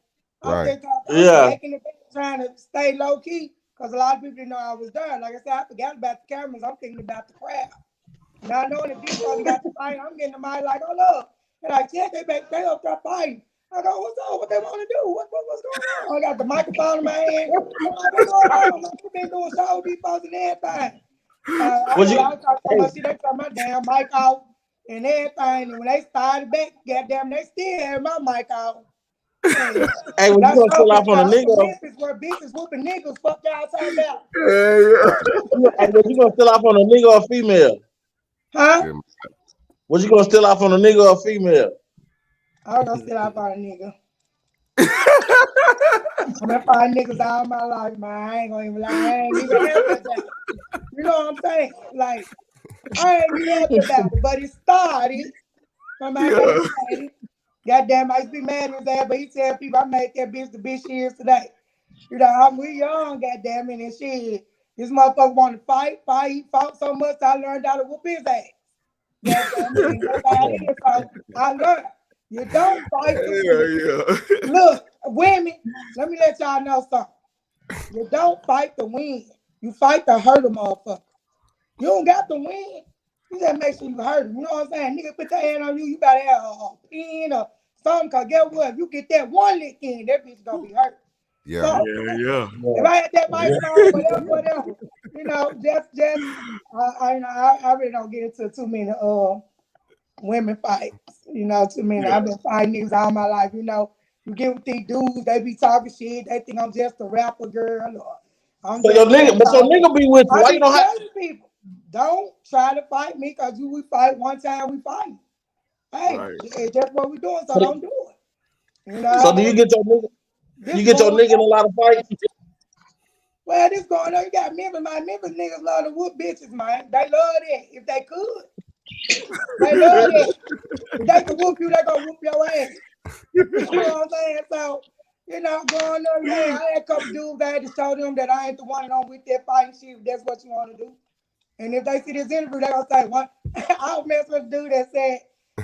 [SPEAKER 4] I'm just back in the back trying to stay low key because a lot of people didn't know I was there. Like I said, I forgot about the cameras. I'm thinking about the crowd. Not knowing the big brother got the fight, I'm getting the mic like, hold up. And I check they back, they up there fighting. I go, what's up? What they want to do? What's going on? I got the microphone in my hand. I'm like, what's going on? I've been doing show depots and everything. I was talking so much shit, they turned my damn mic off and everything. And when they started back, goddamn, they still had my mic off.
[SPEAKER 5] Hey, when you gonna fill off on a nigga?
[SPEAKER 4] Memphis where bitches whooping niggas, fuck y'all talking about.
[SPEAKER 5] Hey, when you gonna fill off on a nigga or female?
[SPEAKER 4] Huh?
[SPEAKER 5] Was you gonna still off on a nigga or female?
[SPEAKER 4] I was gonna still off on a nigga. I'm gonna find niggas all my life, man. I ain't gonna even lie. I ain't even happy about it. You know what I'm saying? Like, I ain't even happy about it, but it started from my daddy. Goddamn, I used to be mad at his ass, but he tell people I made that bitch the bitch she is today. You know, we young, goddamn it, and shit. This motherfucker want to fight. He fought so much I learned how to whoop his ass. Goddamn it, and that's how it is. So I learned. You don't fight the win. Look, women, let me let y'all know something. You don't fight the win. You fight to hurt a motherfucker. You don't got to win. You just make sure you hurt him. You know what I'm saying? Nigga put their hand on you, you gotta have a pin or something, cause guess what? If you get that one lick in, that bitch gonna be hurt.
[SPEAKER 1] Yeah.
[SPEAKER 4] So, if I had that microphone, whatever, you know, I really don't get into too many women fights, you know, too many. I've been fighting niggas all my life, you know. You get with these dudes, they be talking shit, they think I'm just a rapper girl.
[SPEAKER 5] So your nigga be with you. Why you don't have
[SPEAKER 4] people? Don't try to fight me because we fight one time, we fight. Hey, that's what we doing, so don't do it. You know?
[SPEAKER 5] So do you get your nigga? You get your nigga in a lot of fights?
[SPEAKER 4] Well, this going on, you got Memphis, my Memphis niggas love to whoop bitches, man. They love that if they could. They love that. If they can whoop you, they gonna whoop your ass. You know what I'm saying? So, you know, going on, hey, I had a couple dudes, I had to show them that I ain't the one on with that fighting shit, if that's what you want to do. And if they see this interview, they gonna say, what? I was messing with a dude that said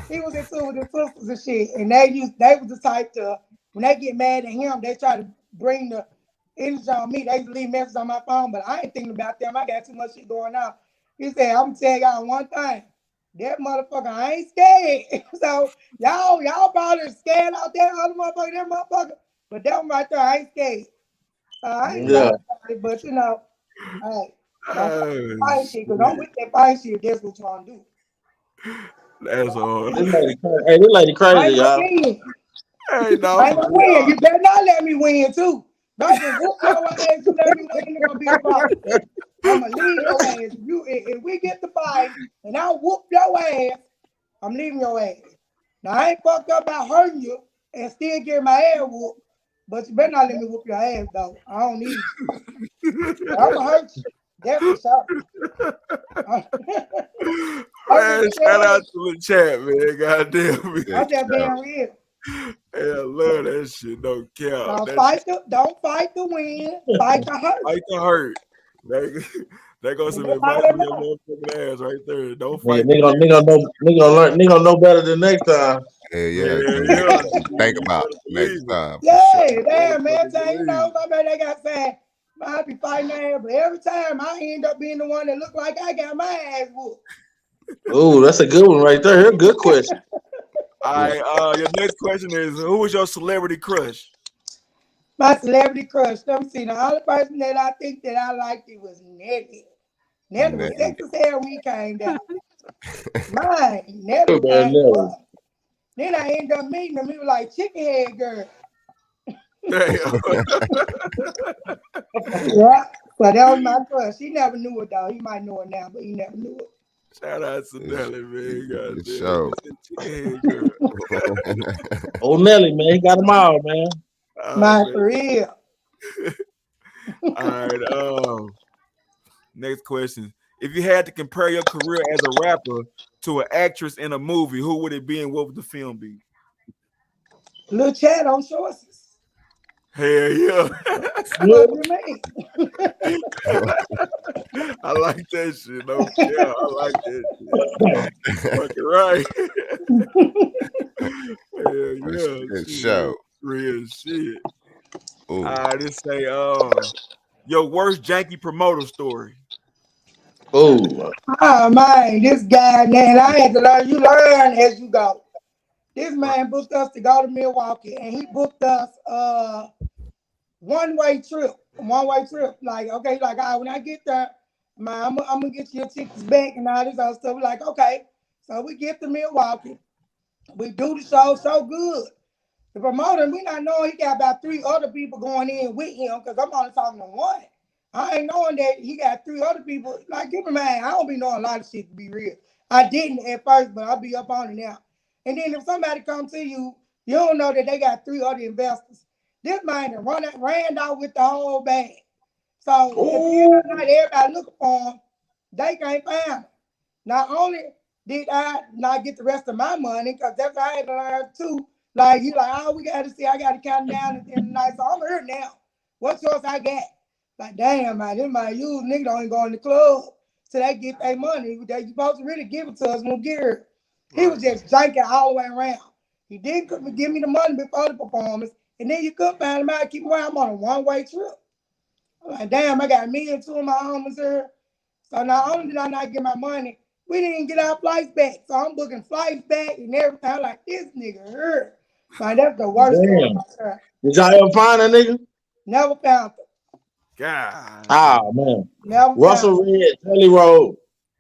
[SPEAKER 4] he was into with the sisters and shit. And they was the type to, when they get mad at him, they try to bring the energy on me. They used to leave messages on my phone, but I ain't thinking about them. I got too much shit going on. He said, I'm gonna tell y'all one thing. That motherfucker, I ain't scared. So y'all probably scared out there, other motherfucker, that motherfucker. But that one right there, I ain't scared. I ain't scared about it, but you know, hey. Don't fight shit, because I'm with that fight shit. That's what you want to do.
[SPEAKER 3] That's all.
[SPEAKER 5] This lady crazy, y'all.
[SPEAKER 3] Hey, no.
[SPEAKER 4] I ain't gonna win. You better not let me win, too. Don't just whoop your ass. You let me win, it's gonna be a problem. I'm gonna leave your ass. If we get the fight and I whoop your ass, I'm leaving your ass. Now, I ain't fucked up about hurting you and still getting my ass whooped, but you better not let me whoop your ass, though. I don't need you. I'm gonna hurt you. That's for sure.
[SPEAKER 3] Man, shout out to LaChat, man. Goddamn me.
[SPEAKER 4] I'm just being real.
[SPEAKER 3] Hey, I love that shit. Don't count.
[SPEAKER 4] Don't fight the win. Fight the hurt.
[SPEAKER 3] Fight the hurt. That goes some advice on your motherfucking ass right there. Don't fight.
[SPEAKER 5] Nigga know better than next time.
[SPEAKER 1] Yeah. Think about it next time.
[SPEAKER 4] Yeah, damn, man. You know, they got saying, I be fighting their ass, but every time I end up being the one that look like I got my ass whooped.
[SPEAKER 5] Oh, that's a good one right there. Good question.
[SPEAKER 3] All right, your next question is, who was your celebrity crush?
[SPEAKER 4] My celebrity crush. Let me see. The only person that I think that I liked it was Nelly. Nelly was sexy as hell when he came down. Mine, Nelly was. Then I ended up meeting him. He was like chicken head girl. Yeah, so that was my crush. He never knew it though. He might know it now, but he never knew it.
[SPEAKER 3] Shout out to Nelly, man.
[SPEAKER 1] Good show.
[SPEAKER 5] Oh, Nelly, man, he got them all, man.
[SPEAKER 4] Man, for real.
[SPEAKER 3] All right. Next question. If you had to compare your career as a rapper to an actress in a movie, who would it be and what would the film be?
[SPEAKER 4] LaChat on choices.
[SPEAKER 3] Hell yeah.
[SPEAKER 4] What do you mean?
[SPEAKER 3] I like that shit. No care. I like that shit. Fucking right. Hell yeah.
[SPEAKER 1] Good show.
[SPEAKER 3] Real shit.
[SPEAKER 1] Ooh.
[SPEAKER 3] This say your worst janky promoter story.
[SPEAKER 5] Oh,
[SPEAKER 4] Man, this guy, man, I had to learn. You learn as you go. This man booked us to go to Milwaukee, and he booked us one-way trip. Like, okay, like, all right, when I get there, man, I'm gonna get your tickets back and all this other stuff. We're like, okay. So we get to Milwaukee. We do the show so good. The promoter, we not knowing he got about 3 other people going in with him because I'm only talking to one. I ain't knowing that he got 3 other people. Like, give me, man, I don't be knowing a lot of shit to be real. I didn't at first, but I'll be up on it now. And then if somebody comes to you, you don't know that they got 3 other investors. This man ran out with the whole bag. So if you not everybody looking for him, they can't find him. Not only did I not get the rest of my money, because that's what I had to learn too. Like, he like, oh, we got to see, I got to count down at the end of the night. So I'm here now. What choice I got? Like, damn, man, this my use nigga don't even go in the club till they get their money. They supposed to really give it to us when we get here. He was just drinking all the way around. He didn't give me the money before the performance, and then you couldn't find him out. Keep away, I'm on a one-way trip. I'm like, damn, I got me and 2 of my homies here. So not only did I not get my money, we didn't get our flights back. So I'm booking flights back and everything. I'm like, this nigga hurt. Man, that's the worst thing.
[SPEAKER 5] Did y'all ever find that nigga?
[SPEAKER 4] Never found him.
[SPEAKER 3] God.
[SPEAKER 5] Oh man.
[SPEAKER 4] Never
[SPEAKER 5] Russell Red, Jelly Roll.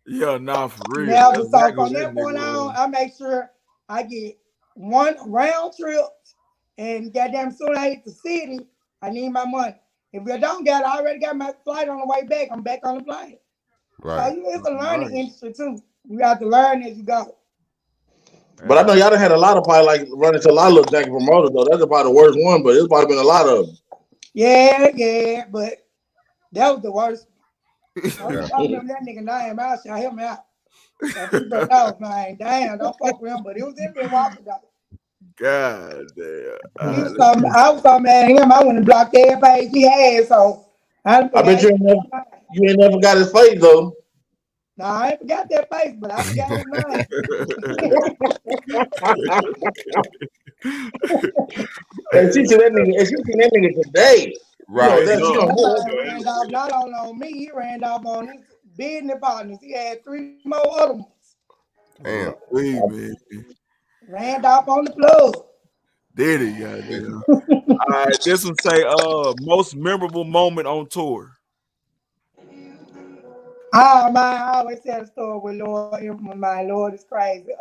[SPEAKER 3] Yeah, nah, for real.
[SPEAKER 4] Never. So from that point on, I make sure I get 1 round trip, and goddamn soon I hit the city, I need my money. If I don't get it, I already got my flight on the way back. I'm back on the plane.
[SPEAKER 1] Right.
[SPEAKER 4] So it's a learning industry too. You have to learn as you go.
[SPEAKER 5] But I know y'all done had a lot of probably like running into a lot of little janky promoters though. That's about the worst one, but it's probably been a lot of them.
[SPEAKER 4] Yeah, but that was the worst. I remember that nigga name. I shall him out. So people know, man, damn, don't fuck with him. But it was in Milwaukee though.
[SPEAKER 3] God damn.
[SPEAKER 4] I was so mad at him. I went and blocked every page he had. So I
[SPEAKER 5] bet you ain't never got his face though.
[SPEAKER 4] No, I ain't forgot that face, but I forgot his name.
[SPEAKER 5] And she seen that nigga today.
[SPEAKER 1] Right.
[SPEAKER 4] He ran off not only on me, he ran off on his business partners. He had 3 more other ones.
[SPEAKER 1] Damn.
[SPEAKER 3] Man.
[SPEAKER 4] Ran off on the plug.
[SPEAKER 3] Did he? Goddamn. All right, this one say most memorable moment on tour.
[SPEAKER 4] Oh man, I always tell the story with Lord. My Lord is crazy.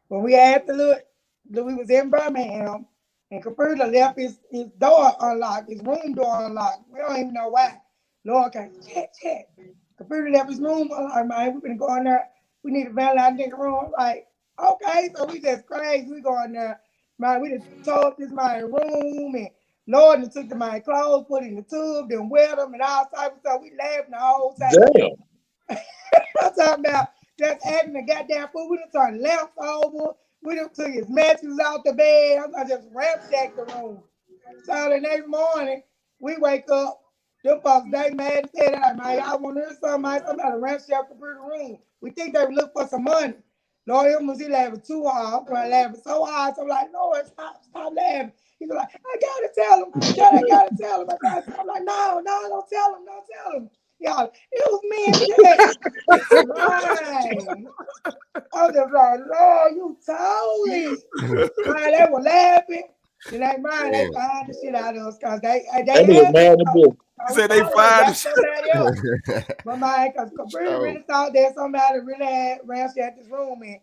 [SPEAKER 4] When we had to look, we was in Birmingham, and Caprica left his door unlocked, his room door unlocked. We don't even know why. Lord came, check. Caprica left his room unlocked. Man, we finna go in there. We need a vandalize in the room. I'm like, okay, so we just crazy. We go in there. Man, we just tore up this my room, and Lord and took the my clothes, put it in the tube, then wet them and all types of stuff. We laughing the whole time.
[SPEAKER 5] Damn.
[SPEAKER 4] I'm talking about just adding the goddamn food. We done turned lamps over. We done took his mattress out the bed. I just ransacked the room. So the next morning, we wake up. Them folks, they mad as hell. Like, man, y'all want to hear something? Somebody ransacked the room. We think they look for some money. Lord, he was laughing too hard. I'm laughing so hard. So I'm like, Lord, stop laughing. He's like, I gotta tell him. I gotta tell him. I'm like, no, don't tell him. Y'all, it was me and Jay. Right. I was just like, Lord, you told it. Man, they were laughing. And they find the shit out of us because they
[SPEAKER 5] were mad at this.
[SPEAKER 3] He said they fired
[SPEAKER 4] somebody else. But man, because Caprica really thought that somebody really had ransacked this room. And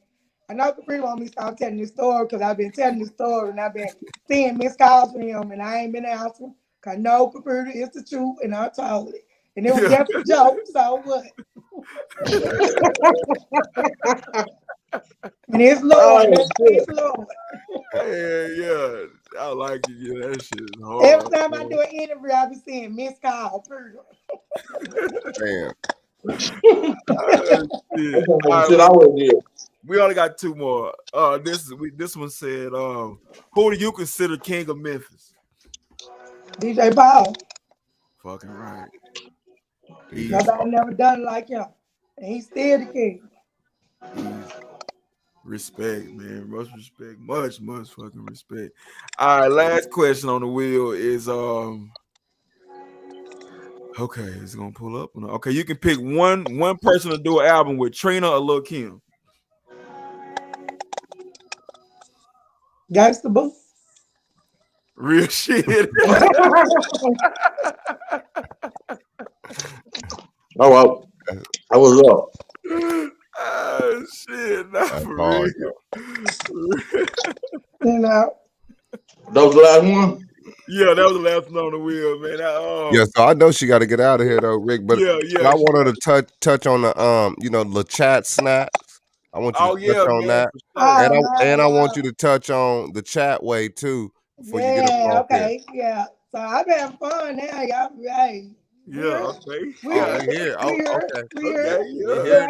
[SPEAKER 4] I know Caprica want me to start telling this story because I've been telling this story and I've been seeing missed calls from him and I ain't been answering. Because no, Caprica is the truth and I told it. And it was just a joke, so what? And it's Lord. It's Lord.
[SPEAKER 3] Yeah. I like it. Yeah, that shit is hard.
[SPEAKER 4] Every time I do an interview, I be seeing missed call.
[SPEAKER 1] Damn.
[SPEAKER 5] Shit I would do.
[SPEAKER 3] We only got 2 more. This one said, who do you consider king of Memphis?
[SPEAKER 4] DJ Paul.
[SPEAKER 3] Fucking right.
[SPEAKER 4] Nobody never done it like him. And he's still the king.
[SPEAKER 3] Easy. Respect, man. Much respect. Much fucking respect. All right, last question on the wheel is okay, it's gonna pull up. Okay, you can pick one person to do an album with, Trina or Lil' Kim.
[SPEAKER 4] Gangsta Boo.
[SPEAKER 3] Real shit.
[SPEAKER 5] Oh well, I was up.
[SPEAKER 3] Oh shit, not for
[SPEAKER 1] hard,
[SPEAKER 3] real.
[SPEAKER 4] You know.
[SPEAKER 5] That was the last one.
[SPEAKER 3] Yeah, that was the last one on the wheel, man.
[SPEAKER 1] Yeah, so I know she got to get out of here though, Rick. But
[SPEAKER 3] yeah,
[SPEAKER 1] I want her to touch on the LaChat snaps. I want you to touch on that, and I want you to touch on the chat way too before you get up off
[SPEAKER 4] okay, yeah. So I've been having fun now, y'all. Hey,
[SPEAKER 3] okay.
[SPEAKER 4] We here. I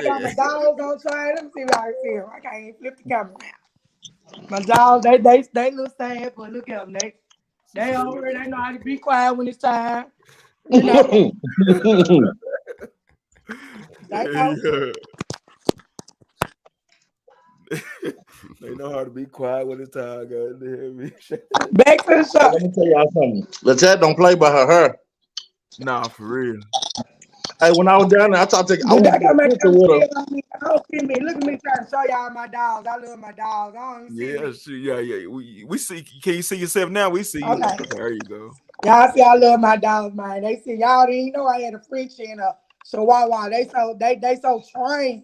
[SPEAKER 4] got my dogs on train. Let me see if I can see them. I can't even flip the camera now. My dogs, they look sad, but look at them. They over here, they know how to be quiet when it's time. You know.
[SPEAKER 3] They know how to be quiet when it's time, guys.
[SPEAKER 4] Back to the show.
[SPEAKER 5] Let me tell y'all something. LaChat don't play by her hair.
[SPEAKER 3] Nah, for real.
[SPEAKER 5] Hey, when I was down there, I talked to. I went to get a picture with her.
[SPEAKER 4] Don't see me. Look at me trying to show y'all my dogs. I love my dogs. I don't even see
[SPEAKER 3] yeah. We see. Can you see yourself now? We see you. Okay, there you go.
[SPEAKER 4] Y'all see, I love my dogs, man. They see y'all didn't know I had a Frenchie and a Chihuahua. They so trained.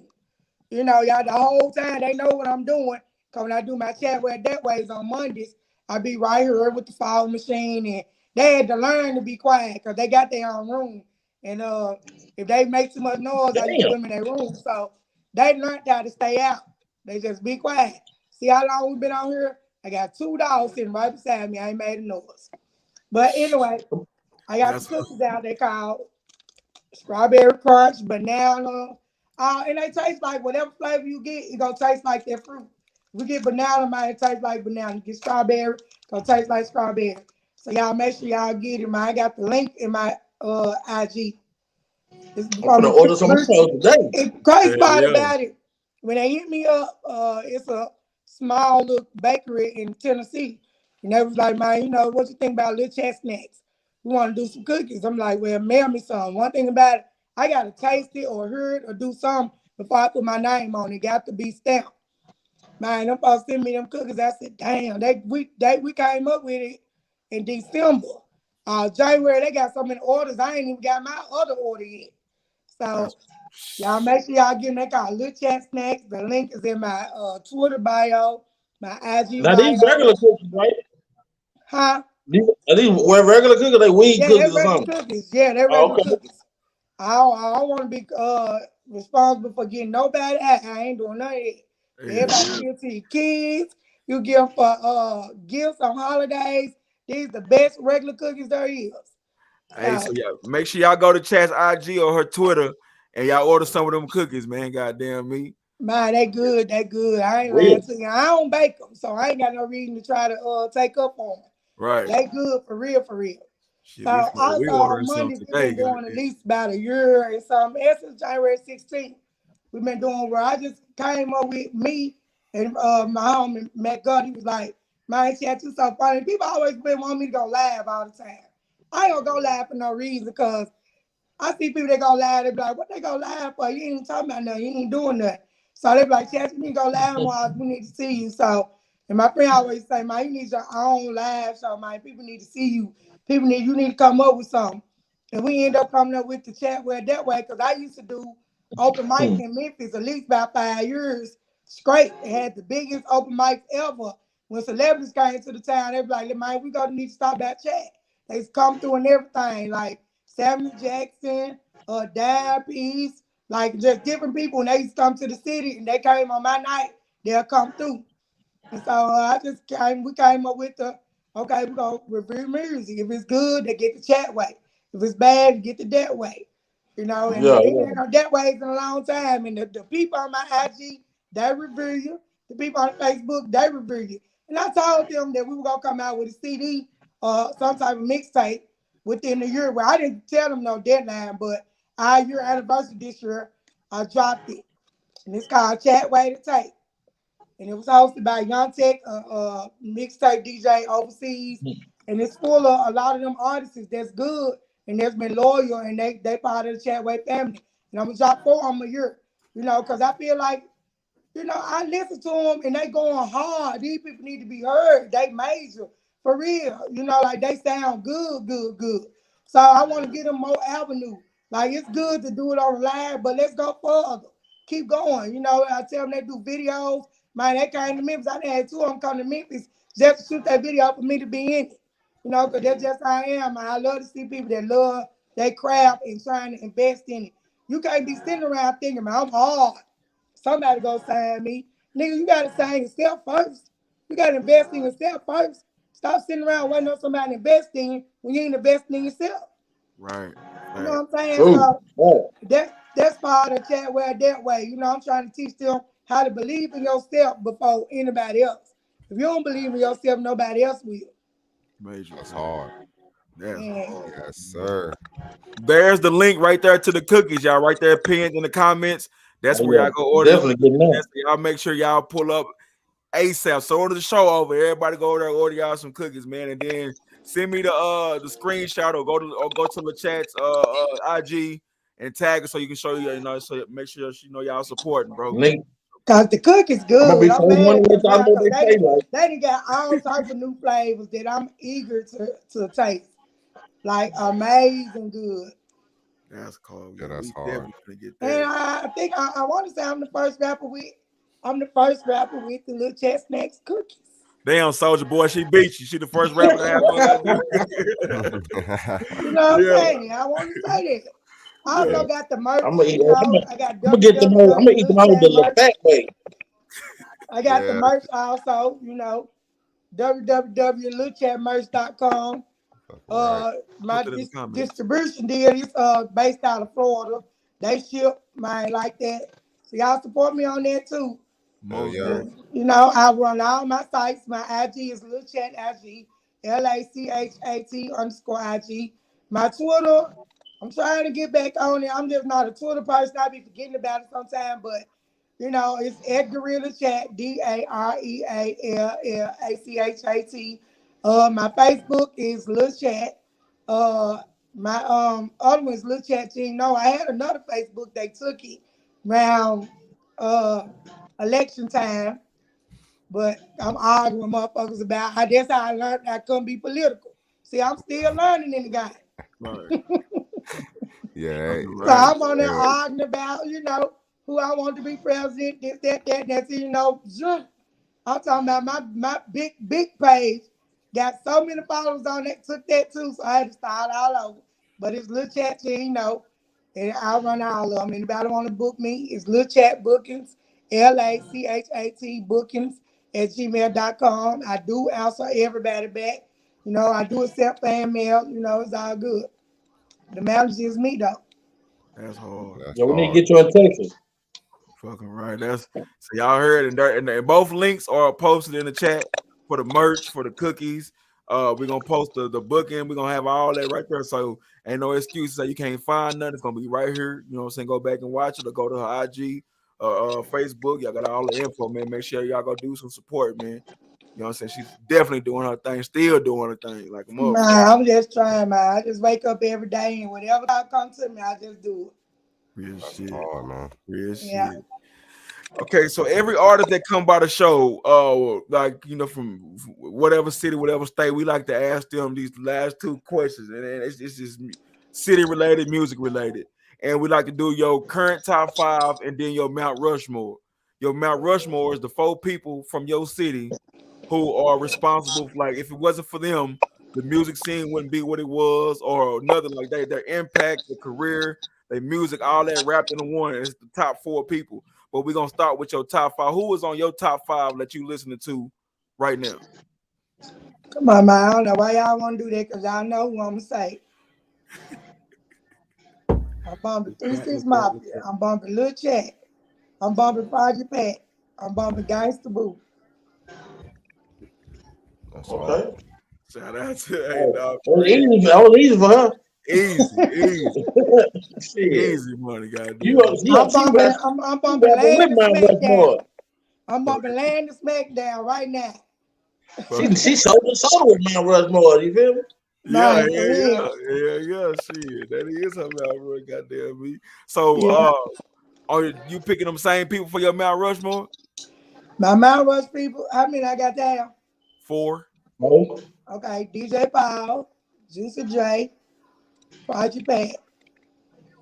[SPEAKER 4] You know, y'all the whole time they know what I'm doing. Cause when I do my chat where that ways on Mondays, I be right here with the file machine, and they had to learn to be quiet because they got their own room. And if they make too much noise, I used to put them in their room. So they learned how to stay out. They just be quiet. See how long we've been on here? I got 2 dogs sitting right beside me. I ain't made a noise. But anyway, I got the cookies out. They called strawberry crunch, banana. And they taste like whatever flavor you get, it gonna taste like that fruit. We get banana, man, it tastes like banana. You get strawberry, gonna taste like strawberry. So y'all make sure y'all get it, man. I got the link in my IG.
[SPEAKER 5] I'm gonna order some today.
[SPEAKER 4] The crazy part about it, when they hit me up, it's a small little bakery in Tennessee. And they was like, man, you know, what you think about LaChat snacks? We want to do some cookies. I'm like, well, mail me some. One thing about it, I got to taste it or hear it or do something before I put my name on it. It got to be stamped. Man, them folks sent me them cookies. I said, damn, we came up with it in December. January, they got so many orders. I ain't even got my other order yet. So y'all make sure y'all get them. They call LaChat snacks. The link is in my Twitter bio, my IG
[SPEAKER 5] now,
[SPEAKER 4] bio.
[SPEAKER 5] These regular cookies, right?
[SPEAKER 4] Huh?
[SPEAKER 5] Are these regular cookies? They weed cookies or something?
[SPEAKER 4] Cookies. Yeah, they're regular cookies. I don't want to be responsible for getting nobody. I ain't doing none of it. Everybody give to your kids. You give them for gifts on holidays. These the best regular cookies there is.
[SPEAKER 3] Hey, so yeah, make sure y'all go to Chat's IG or her Twitter and y'all order some of them cookies, man. Goddamn me.
[SPEAKER 4] Man, they good. They good. I ain't lying to you. I don't bake them, so I ain't got no reason to try to take up on them.
[SPEAKER 3] Right.
[SPEAKER 4] They good for real, for real.
[SPEAKER 3] Shit,
[SPEAKER 4] so also on Mondays, we've been doing at least about a year and something. Since January 16th, we've been doing where I just came up with me and my homie Matt Gotti was like, man, chat, you so funny. People always been wanting me to go live all the time. I ain't gonna go live for no reason because I see people that go live, they be like, what they go live for? You ain't talking about nothing, you ain't doing nothing. So they be like, chat, you need to go live more, we need to see you. So, and my friend always say, man, you need your own live show, man. People need to see you. You need to come up with something. And we end up coming up with the chat where that way, because I used to do open mic in Memphis at least about 5 years straight. They had the biggest open mics ever. When celebrities came to the town, they be like, man, we gonna need to stop that chat. They come through and everything, like Samuel Jackson, Diabetes, like just different people. When they used to come to the city and they came on my night, they'll come through. And so we came up with okay, we're going to review music. If it's good, they get the chat way. If it's bad, get the that way. You know, and we ain't on that way in a long time. And the people on my IG, they review you. The people on Facebook, they review you. And I told them that we were gonna come out with a CD or some type of mixtape within the year. Well, I didn't tell them no deadline, but our year anniversary this year, I dropped it. And it's called Chat Way to Tape. And it was hosted by UNCUT, mixtape DJ overseas. And it's full of a lot of them artists that's good and that's been loyal and they part of the Chatway family. And I'm gonna drop 4 of them a year, because I feel like, I listen to them and they going hard. These people need to be heard. They major for real. Like they sound good, good, good. So I want to give them more avenue. Like it's good to do it on live, but let's go further. Keep going. I tell them they do videos. Man, they came to Memphis. I had 2 of them come to Memphis just to shoot that video for me to be in it. Because that's just how I am. I love to see people that love their craft and trying to invest in it. You can't be sitting around thinking, man, I'm hard. Somebody go sign me. Nigga, you got to sign yourself first. You got to invest in yourself first. Stop sitting around waiting on somebody to invest in you when you ain't investing in yourself.
[SPEAKER 3] Right.
[SPEAKER 4] You know what I'm saying? So that's part of Chat Way that way. I'm trying to teach them how to believe in yourself before anybody else. If you don't believe in yourself, nobody else will.
[SPEAKER 3] Major.
[SPEAKER 1] That's hard.
[SPEAKER 3] That's hard.
[SPEAKER 1] Yes, sir.
[SPEAKER 3] There's the link right there to the cookies, y'all. Right there, pinned in the comments. That's where y'all go order.
[SPEAKER 5] Definitely getting that.
[SPEAKER 3] Y'all make sure y'all pull up ASAP. So order the show over. Everybody go over there, order y'all some cookies, man, and then send me the screenshot or go to LaChat's IG and tag it so you can show you, so make sure y'all supporting, bro.
[SPEAKER 4] Cause the cookies good.
[SPEAKER 5] I'm mad
[SPEAKER 4] they done got all types of new flavors that I'm eager to taste. Like amazing good.
[SPEAKER 3] That's cool.
[SPEAKER 1] Yeah, that's hard.
[SPEAKER 3] Get that.
[SPEAKER 4] And I think I want to say I'm the first rapper with the LaChat Snacks cookies.
[SPEAKER 3] Damn, Soldier Boy, she beat you. She the first rapper to have one.
[SPEAKER 4] You know what I'm saying? I want to say that. I also got the merch.
[SPEAKER 5] I'm gonna eat
[SPEAKER 4] them
[SPEAKER 5] out the fat way.
[SPEAKER 4] I got the merch also, www.lilchatmerch.com. My distribution deal is based out of Florida. They ship mine like that. So y'all support me on that too.
[SPEAKER 1] Yeah.
[SPEAKER 4] I run all my sites. My IG is LaChat IG, LACHAT_IG. My Twitter, I'm trying to get back on it. I'm just not a Twitter person. I be forgetting about it sometimes, but it's Edgarilla Chat, DAREALLACHAT. My Facebook is LaChat. My other one is LaChat Team. No, I had another Facebook. They took it around election time, but I'm arguing with motherfuckers about how that's how I learned I couldn't be political. See, I'm still learning in the game.
[SPEAKER 3] Right.
[SPEAKER 1] Yeah.
[SPEAKER 4] So I'm on there arguing about, who I want to be president, this, that, that's, I'm talking about my big page. Got so many followers on it, took that too, so I had to start all over. But it's LaChat, and I'll run all of them. Anybody want to book me, it's LaChat Bookings, LACHAT Bookings @gmail.com. I do answer everybody back. I do accept fan mail. It's all good. The manager is me, though.
[SPEAKER 3] That's hard.
[SPEAKER 5] We need to get you in Texas.
[SPEAKER 3] Fucking right. So y'all heard, and both links are posted in the chat for the merch, for the cookies. We're gonna post the booking. We're gonna have all that right there. So ain't no excuses that you can't find nothing. It's gonna be right here. You know what I'm saying? Go back and watch it or go to her IG, Facebook. Y'all got all the info, man. Make sure y'all go do some support, man. You know what I'm saying? She's definitely doing her thing, still doing her thing. Like a motherfucker.
[SPEAKER 4] Nah, I'm just trying, man. I just wake up every day and whatever comes to me, I just do it.
[SPEAKER 3] Real shit.
[SPEAKER 1] Hard, man.
[SPEAKER 3] Real shit. Okay, so every artist that come by the show, from whatever city, whatever state, we like to ask them these last 2 questions, and it's just city related, music related, and we like to do your current top 5 and then your Mount Rushmore. Your Mount Rushmore is the 4 people from your city who are responsible. Like if it wasn't for them, the music scene wouldn't be what it was, or nothing like that. Their impact, their career, their music, all that wrapped into one. It's the top 4 people. But we're gonna start with your top 5. Who is on your top 5 that you listening to right now?
[SPEAKER 4] Come on, man. I don't know why y'all want to do that, because y'all know who I'm gonna say. I'm bumping 36 Mafia. I'm bumping LaChat. I'm bumping Project Pat. I'm bumping Gangsta Boo.
[SPEAKER 1] That's
[SPEAKER 5] Okay.
[SPEAKER 1] right.
[SPEAKER 3] Shout out to hey dog.
[SPEAKER 5] That was easy for her.
[SPEAKER 3] Easy money, goddamn.
[SPEAKER 4] I'm bumping Land and Smackdown. I'm bumping
[SPEAKER 3] Okay.
[SPEAKER 4] Land and Smackdown right now.
[SPEAKER 5] She sold with Mount Rushmore. You feel me?
[SPEAKER 3] Yeah,
[SPEAKER 4] Man, for real.
[SPEAKER 3] shit. That is her Mount Rushmore, goddamn me. So, are you picking them same people for your Mount Rushmore?
[SPEAKER 4] My Mount Rush people, how many I got down?
[SPEAKER 3] 4.
[SPEAKER 5] No.
[SPEAKER 4] Okay, DJ Paul, Juicy J, Project Pat,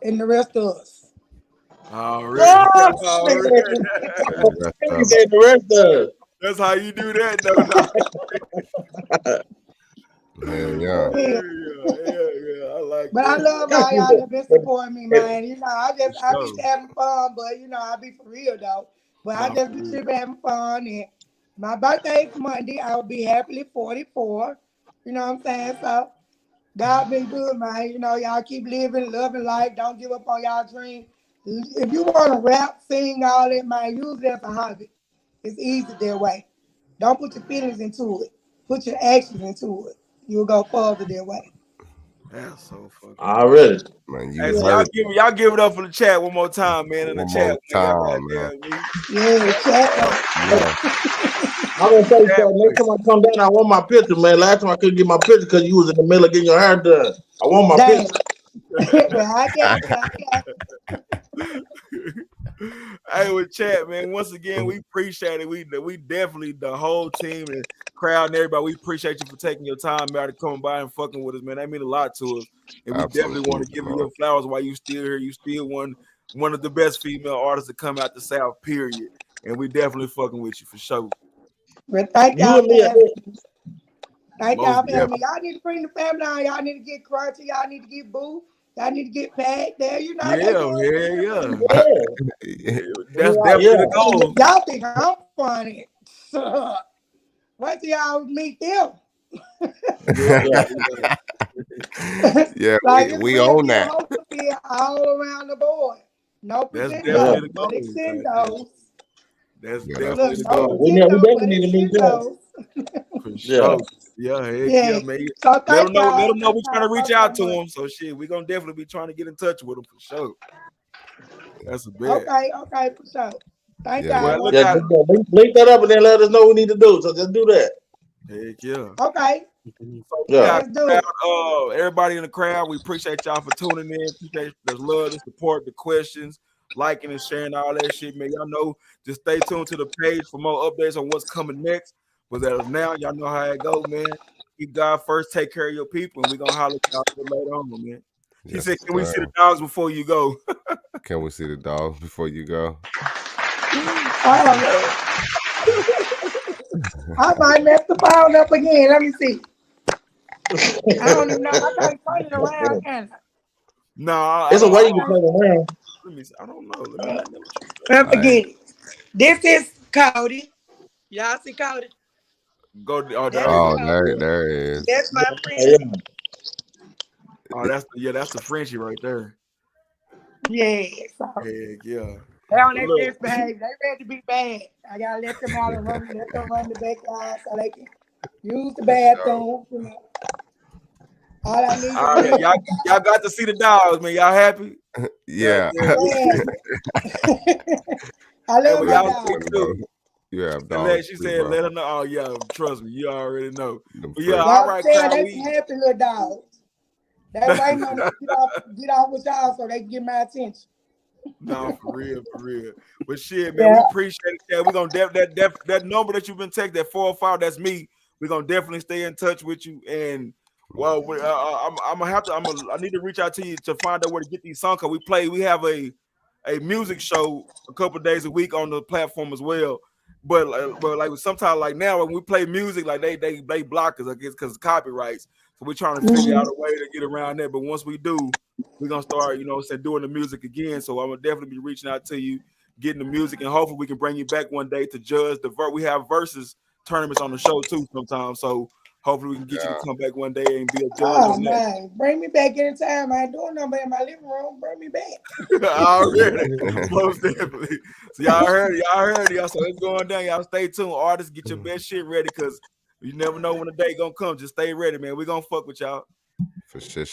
[SPEAKER 4] and the rest of us.
[SPEAKER 3] Already.
[SPEAKER 5] You said the rest of it.
[SPEAKER 3] That's how you do that, though.
[SPEAKER 1] Yeah.
[SPEAKER 3] Yeah. I like
[SPEAKER 4] But
[SPEAKER 3] that.
[SPEAKER 4] I love all y'all that been supporting me, man. You know, I be
[SPEAKER 3] Sure.
[SPEAKER 4] having fun, but you know, I be for real though. But I just be tripping, having fun. And my birthday is Monday. I will be happily 44. You know what I'm saying? So God been good, man. You know, y'all keep living, loving life. Don't give up on y'all dream. If you want to rap, sing, all that, man, use it as a hobby. It's easy that way. Don't put your feelings into it. Put your actions into it. You'll go further that way.
[SPEAKER 3] That's so fucking
[SPEAKER 5] already.
[SPEAKER 1] Man,
[SPEAKER 3] hey, so y'all give it up for the chat one more time, man. In the chat,
[SPEAKER 1] man.
[SPEAKER 4] Yeah, chat.
[SPEAKER 5] I'm gonna say so. Next time I come down, I want my picture, man. Last time I couldn't get my picture because you was in the middle of getting your hair done. I want my picture.
[SPEAKER 4] Well, I got you.
[SPEAKER 3] Hey, with chat, man. Once again, we appreciate it. We definitely, the whole team and crowd and everybody, we appreciate you for taking your time out to come by and fucking with us, man. That mean a lot to us. And we definitely want to give you your flowers while you still here. You still one of the best female artists to come out the South, period. And we definitely fucking with you for sure.
[SPEAKER 4] Well, thank y'all for having me. Thank y'all for having me. Y'all need to bring the family on. Y'all need to get Crunchy. Y'all need to get Boo. Y'all need to get Pat there. You know,
[SPEAKER 3] That's definitely the goal.
[SPEAKER 4] Y'all think I'm funny. Wait till y'all meet them.
[SPEAKER 1] Yeah,
[SPEAKER 4] like
[SPEAKER 1] we own that.
[SPEAKER 4] All around the board. No
[SPEAKER 3] That's
[SPEAKER 4] pretend
[SPEAKER 3] definitely the
[SPEAKER 4] extendos.
[SPEAKER 3] That's definitely the goal.
[SPEAKER 5] We definitely need to meet them.
[SPEAKER 3] For sure. Yeah, man.
[SPEAKER 4] So
[SPEAKER 3] let them know we're trying to reach out to
[SPEAKER 4] them.
[SPEAKER 3] them. So shit, we're gonna definitely be trying to get in touch with them for sure. That's a bet.
[SPEAKER 4] Okay, for sure. Thank y'all.
[SPEAKER 3] Well,
[SPEAKER 5] link that up and then let us know what we need to do. So just do that.
[SPEAKER 3] Heck yeah.
[SPEAKER 4] Okay.
[SPEAKER 3] So everybody in the crowd, we appreciate y'all for tuning in. Appreciate the love, the support, the questions, liking and sharing all that shit, man. Y'all know, just stay tuned to the page for more updates on what's coming next. But as of now, y'all know how it goes, man. Keep God first, take care of your people, and we're gonna holler at y'all later on, man. He said, "Can we see the dogs before you go?"
[SPEAKER 1] Can we see the dogs before you go?
[SPEAKER 4] I might mess the phone up again. Let me see. I don't even know. I can't turn it around, can I?
[SPEAKER 3] No,
[SPEAKER 5] it's a way you can turn it around.
[SPEAKER 3] Let me see. I don't know. Let me
[SPEAKER 4] forget it. This is Cody. Y'all see Cody?
[SPEAKER 3] Go.
[SPEAKER 1] There it is.
[SPEAKER 4] That's my friend.
[SPEAKER 3] Oh, that's the Frenchie right there.
[SPEAKER 4] Yeah. So.
[SPEAKER 3] Heck yeah.
[SPEAKER 4] They on their best behavior. They ready to be bad. I gotta let them out and let them run the backyard so they can use the bathroom. You know. All I need
[SPEAKER 3] is y'all got to see the dogs, man. Y'all happy?
[SPEAKER 1] Yeah.
[SPEAKER 4] I love my dogs
[SPEAKER 3] too.
[SPEAKER 1] You have dogs.
[SPEAKER 3] She said, "Let her know." Oh yeah, trust me, you already know. But
[SPEAKER 4] yeah, all right, crowd. They some happy little dogs. They waiting on me to get off with y'all so they can get my attention.
[SPEAKER 3] No, for real. But shit, man, we appreciate it. Yeah, we're gonna that number that you've been texting, that 405, that's me. We're gonna definitely stay in touch with you. And well, I need to reach out to you to find out where to get these songs. Cause we have a music show a couple days a week on the platform as well. But like sometimes like now when we play music, like they block us, I guess, because of copyrights. So we're trying to figure out a way to get around that. But once we do, we're gonna start, doing the music again. So I'm gonna definitely be reaching out to you, getting the music, and hopefully we can bring you back one day to judge we have versus tournaments on the show too sometimes. So hopefully we can get you to come back one day and be a judge
[SPEAKER 4] Oh
[SPEAKER 3] on that.
[SPEAKER 4] man, bring me back anytime. I ain't doing nothing in my living room. Bring me back.
[SPEAKER 3] Already, most definitely. So y'all heard, y'all. So it's going down. Y'all stay tuned. Artists, get your best shit ready because you never know when the day gonna come. Just stay ready, man. We gonna fuck with y'all.
[SPEAKER 1] For sure.